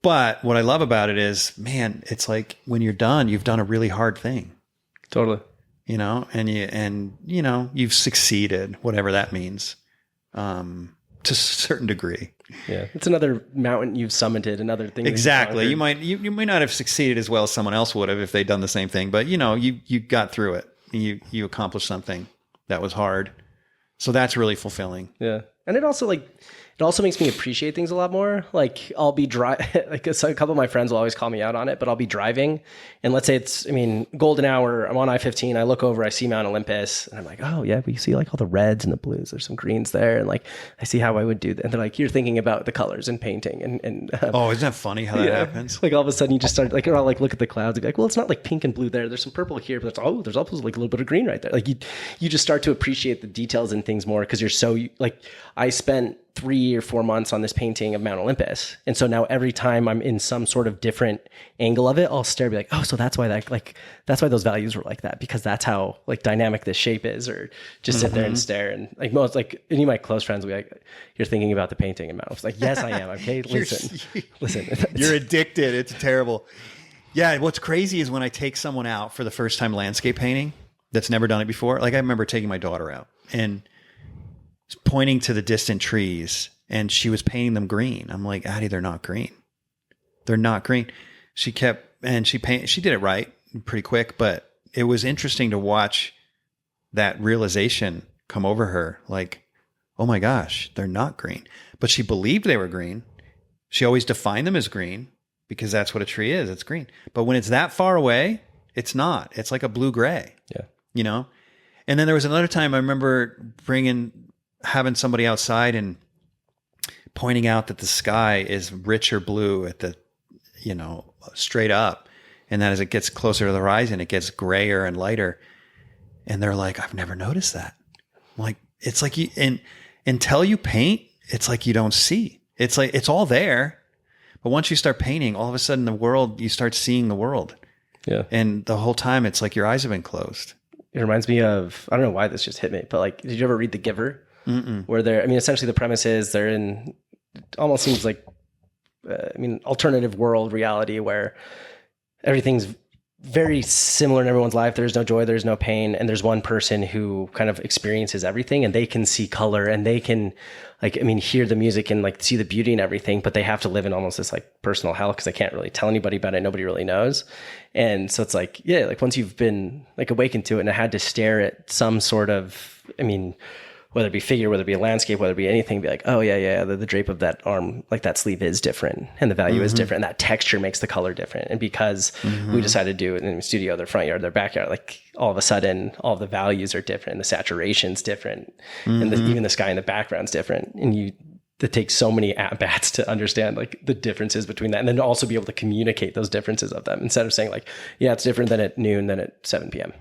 but what I love about it is, man, it's like when you're done, you've done a really hard thing. Totally. You know, and you've succeeded, whatever that means. To to a certain degree. Yeah. It's another mountain you've summited, another thing. Exactly. You might not have succeeded as well as someone else would have if they'd done the same thing, but you got through it. You accomplished something that was hard. So that's really fulfilling. Yeah. And it also makes me appreciate things a lot more. Like I'll be like a couple of my friends will always call me out on it, but I'll be driving and let's say golden hour, I'm on I-15. I look over, I see Mount Olympus and I'm like, oh yeah, we see like all the reds and the blues. There's some greens there. And like, I see how I would do that. And they're like, you're thinking about the colors and painting oh, isn't that funny how that happens? Like all of a sudden you just start like, I'll like look at the clouds and be like, well, it's not like pink and blue there. There's some purple here, but there's also like a little bit of green right there. Like you just start to appreciate the details and things more. Cause you're so like, I spent 3 or 4 months on this painting of Mount Olympus. And so now every time I'm in some sort of different angle of it, I'll stare and be like, oh, so that's why that's why those values were like that, because that's how like dynamic this shape is, or just sit there and stare. And like any of my close friends will be like, you're thinking about the painting in Mount Olympus. Like, yes, I am. Okay. Listen. You're addicted. It's terrible. Yeah. What's crazy is when I take someone out for the first time landscape painting that's never done it before. Like I remember taking my daughter out and pointing to the distant trees and she was painting them green. I'm like, Addie, they're not green. They're not green. She did it right pretty quick, but it was interesting to watch that realization come over her. Like, oh my gosh, they're not green, but she believed they were green. She always defined them as green because that's what a tree is. It's green. But when it's that far away, it's not. It's like a blue-gray. Yeah. And then there was another time I remember having somebody outside and pointing out that the sky is richer blue at the, straight up. And then as it gets closer to the horizon, it gets grayer and lighter. And they're like, I've never noticed that. I'm like, it's like until you paint, it's like you don't see. It's like, it's all there. But once you start painting, all of a sudden you start seeing the world. Yeah. And the whole time it's like your eyes have been closed. It reminds me of, I don't know why this just hit me, but like, did you ever read The Giver? Mm-mm. Where essentially the premise is they're in, almost seems like, alternative world reality where everything's very similar in everyone's life. There's no joy, there's no pain. And there's one person who kind of experiences everything and they can see color and they can hear the music and like see the beauty and everything, but they have to live in almost this like personal hell because they can't really tell anybody about it. Nobody really knows. And so it's like, yeah, like once you've been like awakened to it and I had to stare at some sort of, whether it be figure, whether it be a landscape, whether it be anything, be like, oh yeah, the drape of that arm, like that sleeve is different and the value is different. And that texture makes the color different. And because we decided to do it in the studio, their front yard, their backyard, like all of a sudden all the values are different and the saturation's different and even the sky in the background's different. And it takes so many at-bats to understand like the differences between that and then also be able to communicate those differences of them instead of saying like, yeah, it's different than at noon than at 7 p.m.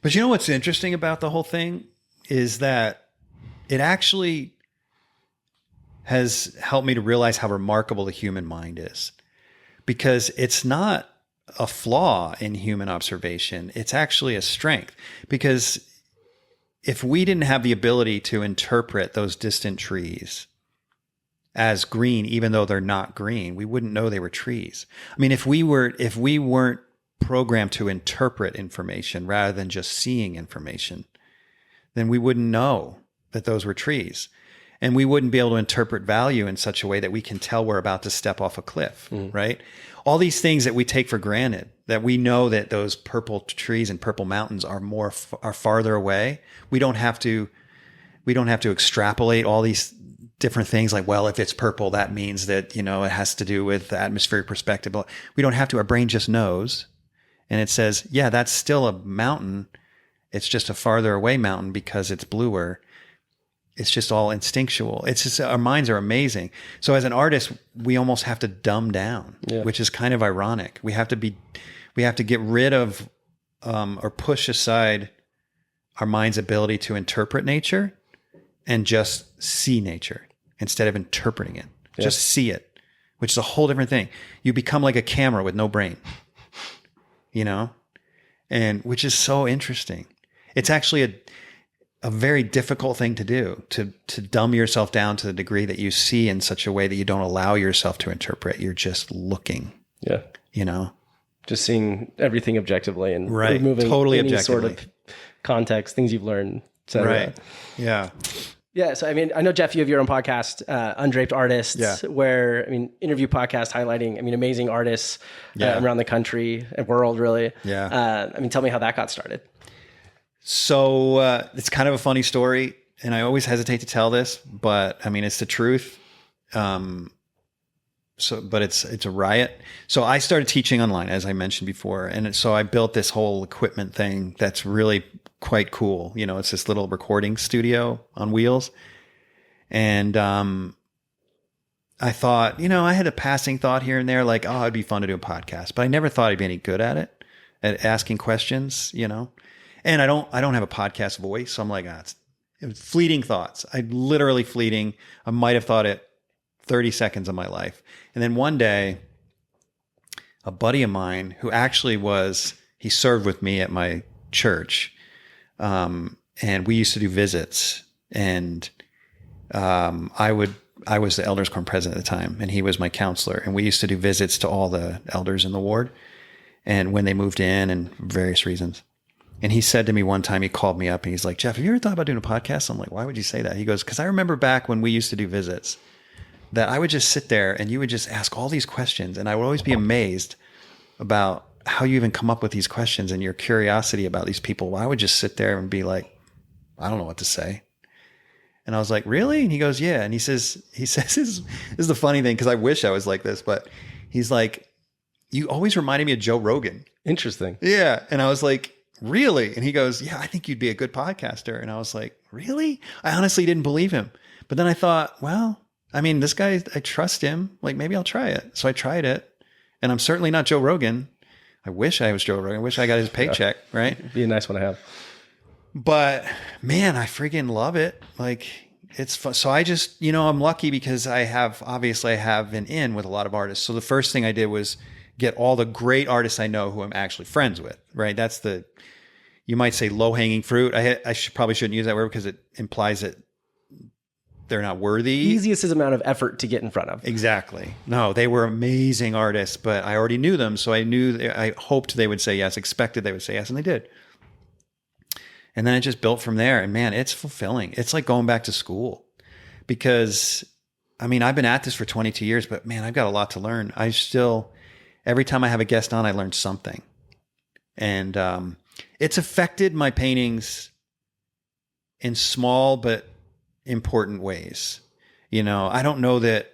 But what's interesting about the whole thing is that it actually has helped me to realize how remarkable the human mind is, because it's not a flaw in human observation. It's actually a strength, because if we didn't have the ability to interpret those distant trees as green, even though they're not green, we wouldn't know they were trees. If we weren't programmed to interpret information rather than just seeing information, then we wouldn't know that those were trees. And we wouldn't be able to interpret value in such a way that we can tell we're about to step off a cliff, right? All these things that we take for granted, that we know that those purple trees and purple mountains are farther away. We don't have to extrapolate all these different things like, well, if it's purple, that means that, it has to do with atmospheric perspective. We don't have to. Our brain just knows. And it says, yeah, that's still a mountain. It's just a farther away mountain because it's bluer. It's just all instinctual. It's just, our minds are amazing. So as an artist, we almost have to dumb down, which is kind of ironic. We have to get rid of, or push aside our mind's ability to interpret nature and just see nature instead of interpreting it. Yeah. Just see it, which is a whole different thing. You become like a camera with no brain, and which is so interesting. It's actually a very difficult thing to do, to dumb yourself down to the degree that you see in such a way that you don't allow yourself to interpret. You're just looking. Yeah. Just seeing everything objectively and removing any sort of context, things you've learned, et cetera. Right. Yeah. Yeah. So, I mean, I know, Jeff, you have your own podcast, Undraped Artist, Yeah. where, I mean, interview podcast highlighting, I mean, amazing artists around the country and world, really. Yeah. I mean, tell me how that got started. So it's kind of a funny story, and I always hesitate to tell this, but I mean, it's the truth. But it's a riot. So I started teaching online, as I mentioned before. And so I built this whole equipment thing that's really quite cool. You know, it's this little recording studio on wheels. And I thought, you know, I had a passing thought here and there, like, oh, it'd be fun to do a podcast, but I never thought I'd be any good at it, at asking questions, you know. And I don't have a podcast voice. So I'm like, it was fleeting thoughts. Literally fleeting. I might have thought it 30 seconds of my life. And then one day, a buddy of mine who actually he served with me at my church. And we used to do visits, and I was the elders quorum president at the time, and he was my counselor. And we used to do visits to all the elders in the ward, and when they moved in and various reasons. And he said to me one time, he called me up and he's like, Jeff, have you ever thought about doing a podcast? I'm like, why would you say that? He goes, because I remember back when we used to do visits, that I would just sit there and you would just ask all these questions. And I would always be amazed about how you even come up with these questions and your curiosity about these people. I would just sit there and be like, I don't know what to say. And I was like, really? And he goes, yeah. And he says, this is the funny thing, because I wish I was like this, but he's like, you always reminded me of Joe Rogan. Interesting. Yeah. And I was like, really? And he goes, yeah, I think you'd be a good podcaster. And I was like, really? I honestly didn't believe him. But then I thought, well, I mean, this guy, I trust him. Like, maybe I'll try it. So I tried it, and I'm certainly not Joe Rogan. I wish I was Joe Rogan. I wish I got his paycheck, right? It'd be a nice one to have. But man, I freaking love it. Like, it's fun. So I just, you know, I'm lucky because I have an in with a lot of artists. So the first thing I did was get all the great artists I know who I'm actually friends with, right? That's you might say low hanging fruit. Probably shouldn't use that word because it implies that they're not worthy. Easiest amount of effort to get in front of. Exactly. No, they were amazing artists, but I already knew them. So I hoped they would say yes, expected they would say yes, and they did. And then it just built from there. And man, it's fulfilling. It's like going back to school, because I mean, I've been at this for 22 years, but man, I've got a lot to learn. Every time I have a guest on, I learn something. And it's affected my paintings in small but important ways. You know, I don't know that,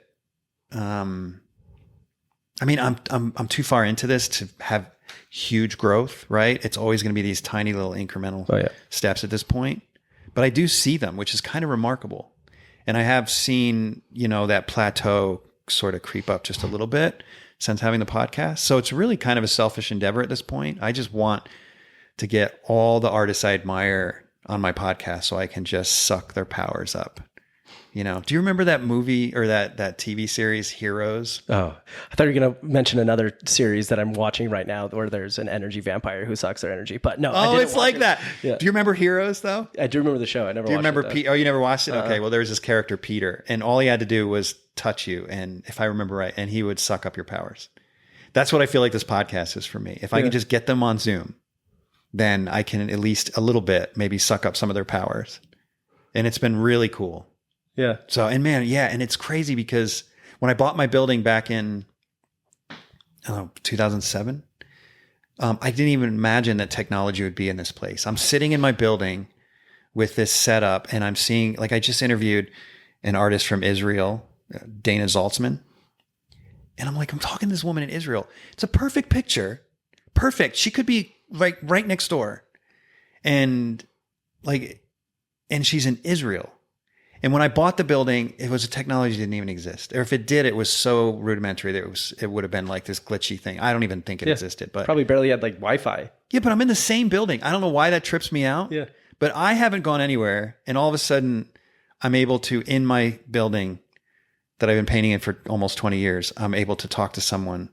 I mean, I'm too far into this to have huge growth, right? It's always going to be these tiny little incremental steps at this point, but I do see them, which is kind of remarkable. And I have seen, you know, that plateau sort of creep up just a little bit since having the podcast. So it's really kind of a selfish endeavor at this point. I just want to get all the artists I admire on my podcast so I can just suck their powers up. You know, do you remember that movie or that TV series, Heroes? Oh, I thought you were going to mention another series that I'm watching right now where there's an energy vampire who sucks their energy. But no, oh, it's like that. Yeah. Do you remember Heroes though? I do remember the show. I never watched it. Do you remember you never watched it? Okay. Well, there's this character, Peter, and all he had to do was touch you. And if I remember right, and he would suck up your powers. That's what I feel like this podcast is for me. If I can just get them on Zoom, then I can at least a little bit maybe suck up some of their powers. And it's been really cool. Yeah. So, and man, yeah. And it's crazy because when I bought my building back in 2007, I didn't even imagine that technology would be in this place. I'm sitting in my building with this setup, and I'm seeing, like, I just interviewed an artist from Israel, Dana Zaltzman. And I'm like, I'm talking to this woman in Israel. It's a perfect picture. Perfect. She could be like right next door. And she's in Israel. And when I bought the building, it was a technology that didn't even exist. Or if it did, it was so rudimentary that it would have been like this glitchy thing. I don't even think it existed. But probably barely had like Wi-Fi. Yeah, but I'm in the same building. I don't know why that trips me out. Yeah. But I haven't gone anywhere. And all of a sudden, I'm able to, in my building that I've been painting in for almost 20 years, I'm able to talk to someone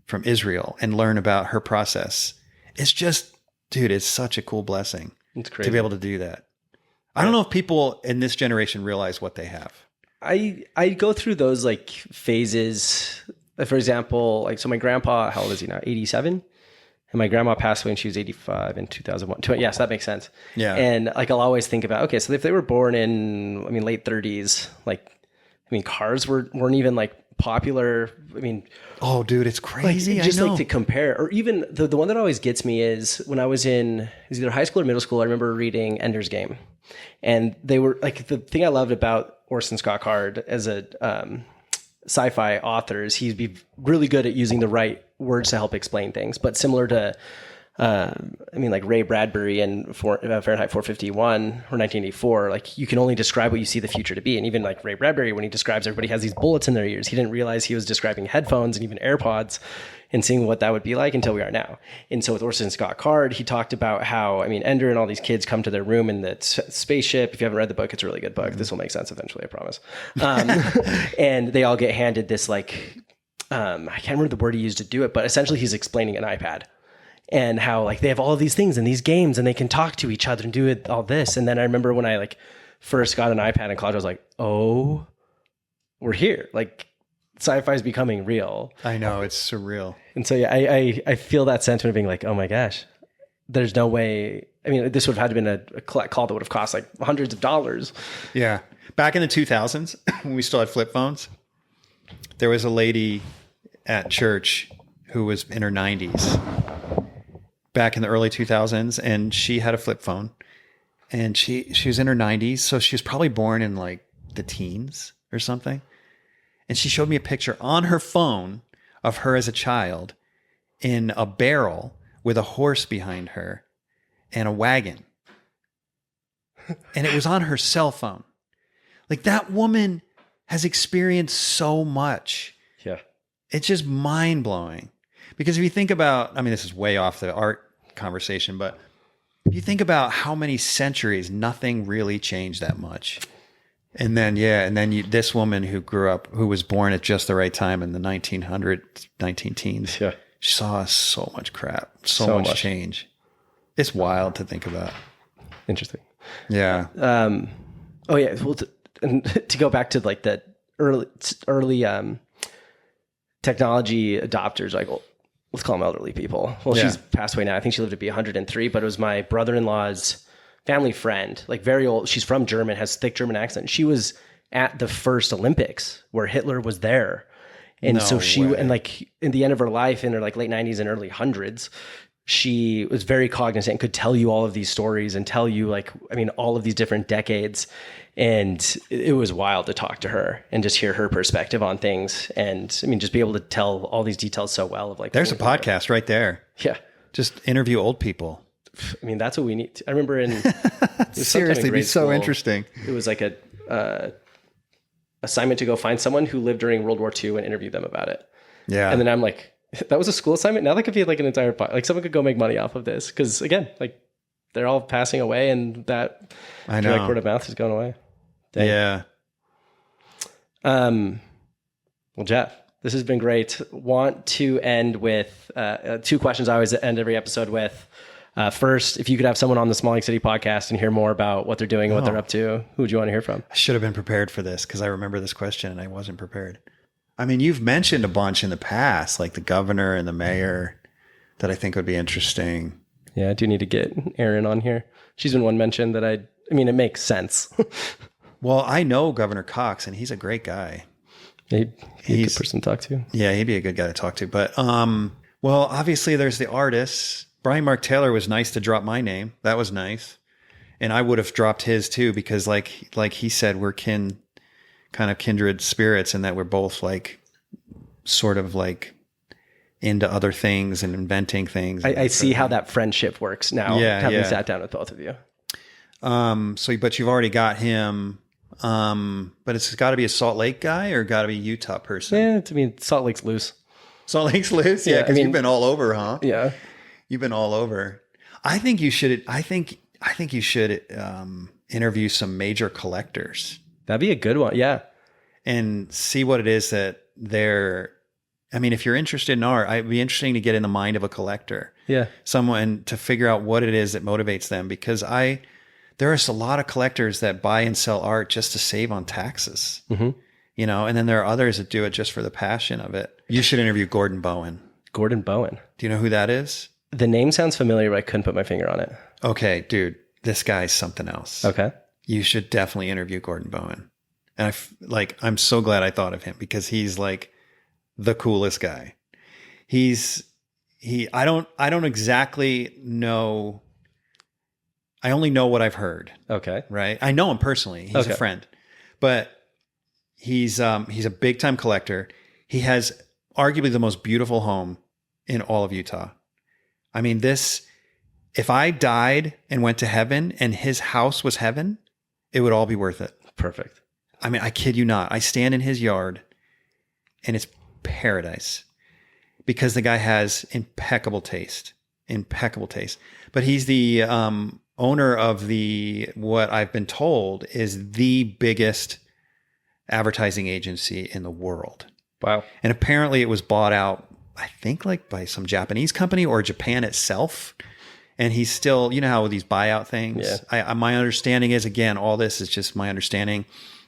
from Israel and learn about her process. It's just, dude, it's such a cool blessing. It's crazy to be able to do that. I don't know if people in this generation realize what they have. I go through those like phases. For example, like, so my grandpa, how old is he now? 87. And my grandma passed away when she was 85 in 2001. Yes, that makes sense. Yeah. And like, I'll always think about, okay, so if they were born in, late 30s, like, cars weren't even like popular. Oh, dude, it's crazy. Like, just I know. like to compare, or even the one that always gets me is when I was in, it was either high school or middle school. I remember reading Ender's Game, and they were like, the thing I loved about Orson Scott Card as a sci-fi author is he'd be really good at using the right words to help explain things. But similar to, like Ray Bradbury and Fahrenheit 451 or 1984, like you can only describe what you see the future to be. And even like Ray Bradbury, when he describes everybody has these bullets in their ears, he didn't realize he was describing headphones and even AirPods and seeing what that would be like until we are now. And so with Orson Scott Card, he talked about how, Ender and all these kids come to their room in the spaceship. If you haven't read the book, it's a really good book. This will make sense eventually, I promise. And they all get handed this like, I can't remember the word he used to do it, but essentially he's explaining an iPad. And how like they have all of these things and these games and they can talk to each other and do all this. And then I remember when I like first got an iPad in college, I was like, oh, we're here. Like sci-fi is becoming real. I know, it's surreal. And so yeah, I feel that sentiment of being like, oh my gosh, there's no way. This would have had to been a call that would have cost like hundreds of dollars. Yeah. Back in the 2000s, when we still had flip phones, there was a lady at church who was in her 90s. Back in the early 2000s, and she had a flip phone, and she was in her 90s, so she was probably born in like the teens or something. And she showed me a picture on her phone of her as a child in a barrel with a horse behind her and a wagon. And it was on her cell phone. Like that woman has experienced so much. Yeah. It's just mind blowing. Because if you think about, this is way off the art conversation, but if you think about how many centuries, nothing really changed that much. And then, this woman who grew up, who was born at just the right time in the 1900s, 19 teens, she saw so much crap, so much change. It's wild to think about. Interesting. Yeah. Oh yeah. Well, to go back to like the early technology adopters, like, let's call them elderly people. Well, she's passed away now. I think she lived to be 103, but it was my brother-in-law's family friend, like very old. She's from German, has thick German accent. She was at the first Olympics where Hitler was there. And and like in the end of her life, in her like late 90s and early hundreds, she was very cognizant and could tell you all of these stories and tell you like, all of these different decades. And it was wild to talk to her and just hear her perspective on things. And just be able to tell all these details so well of like, there's a podcast right there. Yeah. Just interview old people. That's what we need. I remember seriously, it'd be so interesting. It was like a assignment to go find someone who lived during World War II and interview them about it. Yeah. And then I'm like, that was a school assignment. Now that could be like an entire like someone could go make money off of this. Cause again, like they're all passing away and that I know. Like word of mouth is going away. Dang. Yeah. Well, Jeff, this has been great. Want to end with two questions I always end every episode with. First, if you could have someone on the Small Lake City podcast and hear more about what they're doing and what they're up to, who would you want to hear from? I should have been prepared for this because I remember this question and I wasn't prepared. You've mentioned a bunch in the past, like the governor and the mayor that I think would be interesting. Yeah, I do need to get Erin on here. She's been one mention that it makes sense. Well, I know Governor Cox and he's a great guy. He's a good person to talk to. Yeah, he'd be a good guy to talk to. But, well, obviously there's the artists. Brian Mark Taylor was nice to drop my name. That was nice. And I would have dropped his too, because like he said, we're kind of kindred spirits and that we're both like sort of like into other things and inventing things. I see how that friendship works now. Having sat down with both of you. But you've already got him. But it's got to be a Salt Lake guy or got to be a Utah person? Yeah, Salt Lake's loose. Salt Lake's loose? Yeah, because you've been all over, huh? Yeah. You've been all over. I think you should interview some major collectors. That'd be a good one. Yeah. And see what it is that they're, if you're interested in art, it'd be interesting to get in the mind of a collector. Yeah. Someone to figure out what it is that motivates them, because there are a lot of collectors that buy and sell art just to save on taxes, and then there are others that do it just for the passion of it. You should interview Gordon Bowen. Gordon Bowen. Do you know who that is? The name sounds familiar, but I couldn't put my finger on it. Okay, dude, this guy's something else. Okay. You should definitely interview Gordon Bowen. And I'm so glad I thought of him because he's like the coolest guy. I don't exactly know. I only know what I've heard. Okay. Right. I know him personally. He's a friend, but he's a big time collector. He has arguably the most beautiful home in all of Utah. I mean, if I died and went to heaven and his house was heaven, it would all be worth it. Perfect. I mean, I kid you not. I stand in his yard and it's paradise because the guy has impeccable taste. But he's the owner of what I've been told is the biggest advertising agency in the world. Wow. And apparently it was bought out, I think like by some Japanese company or Japan itself. And he's still, you know how with these buyout things, my understanding is, again, all this is just my understanding,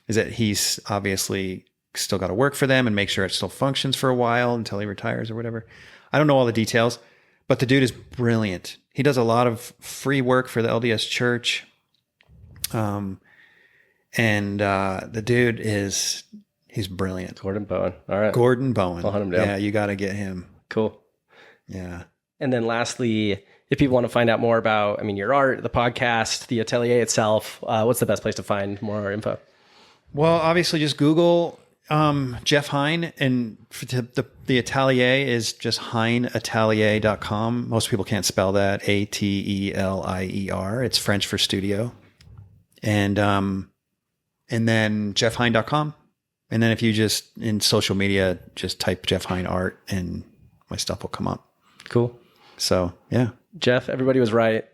is that he's obviously still got to work for them and make sure it still functions for a while until he retires or whatever. I don't know all the details, but the dude is brilliant. He does a lot of free work for the LDS Church. The dude he's brilliant. Gordon Bowen. All right. Gordon Bowen. I'll hunt him down. Yeah, you got to get him. Cool. Yeah. And then lastly, if people want to find out more about, your art, the podcast, the atelier itself, what's the best place to find more info? Well, obviously just Google Jeff Hein, and the atelier is just heinatelier.com. Most people can't spell that. Atelier. It's French for studio. And then jeffhein.com. And then if you just in social media, just type Jeff Hein art and my stuff will come up. Cool. So, yeah. Jeff, everybody was right.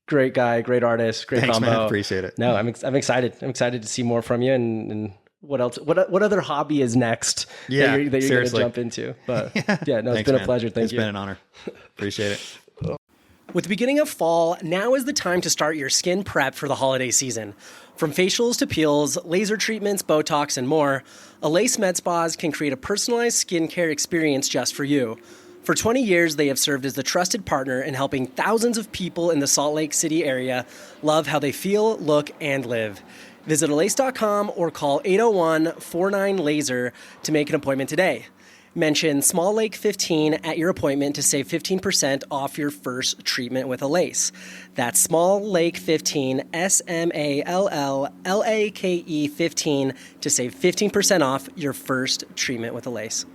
Great guy, great artist, great Thanks, combo. man. Appreciate it. No, I'm excited. I'm excited to see more from you and what else, what other hobby is next that you're going to jump into. But Thanks, it's been a pleasure. Thank you. It's been an honor. Appreciate it. With the beginning of fall, now is the time to start your skin prep for the holiday season. From facials to peels, laser treatments, Botox, and more, Alace Med Spas can create a personalized skincare experience just for you. For 20 years, they have served as the trusted partner in helping thousands of people in the Salt Lake City area love how they feel, look, and live. Visit alace.com or call 801-49-LASER to make an appointment today. Mention Small Lake 15 at your appointment to save 15% off your first treatment with Alace. That's Small Lake 15, SMALLLAKE 15 to save 15% off your first treatment with Alace.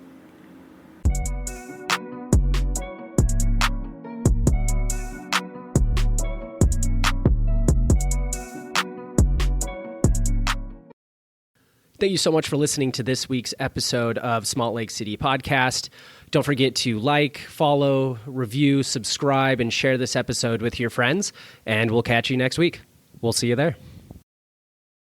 Thank you so much for listening to this week's episode of Salt Lake City Podcast. Don't forget to like, follow, review, subscribe, and share this episode with your friends. And we'll catch you next week. We'll see you there.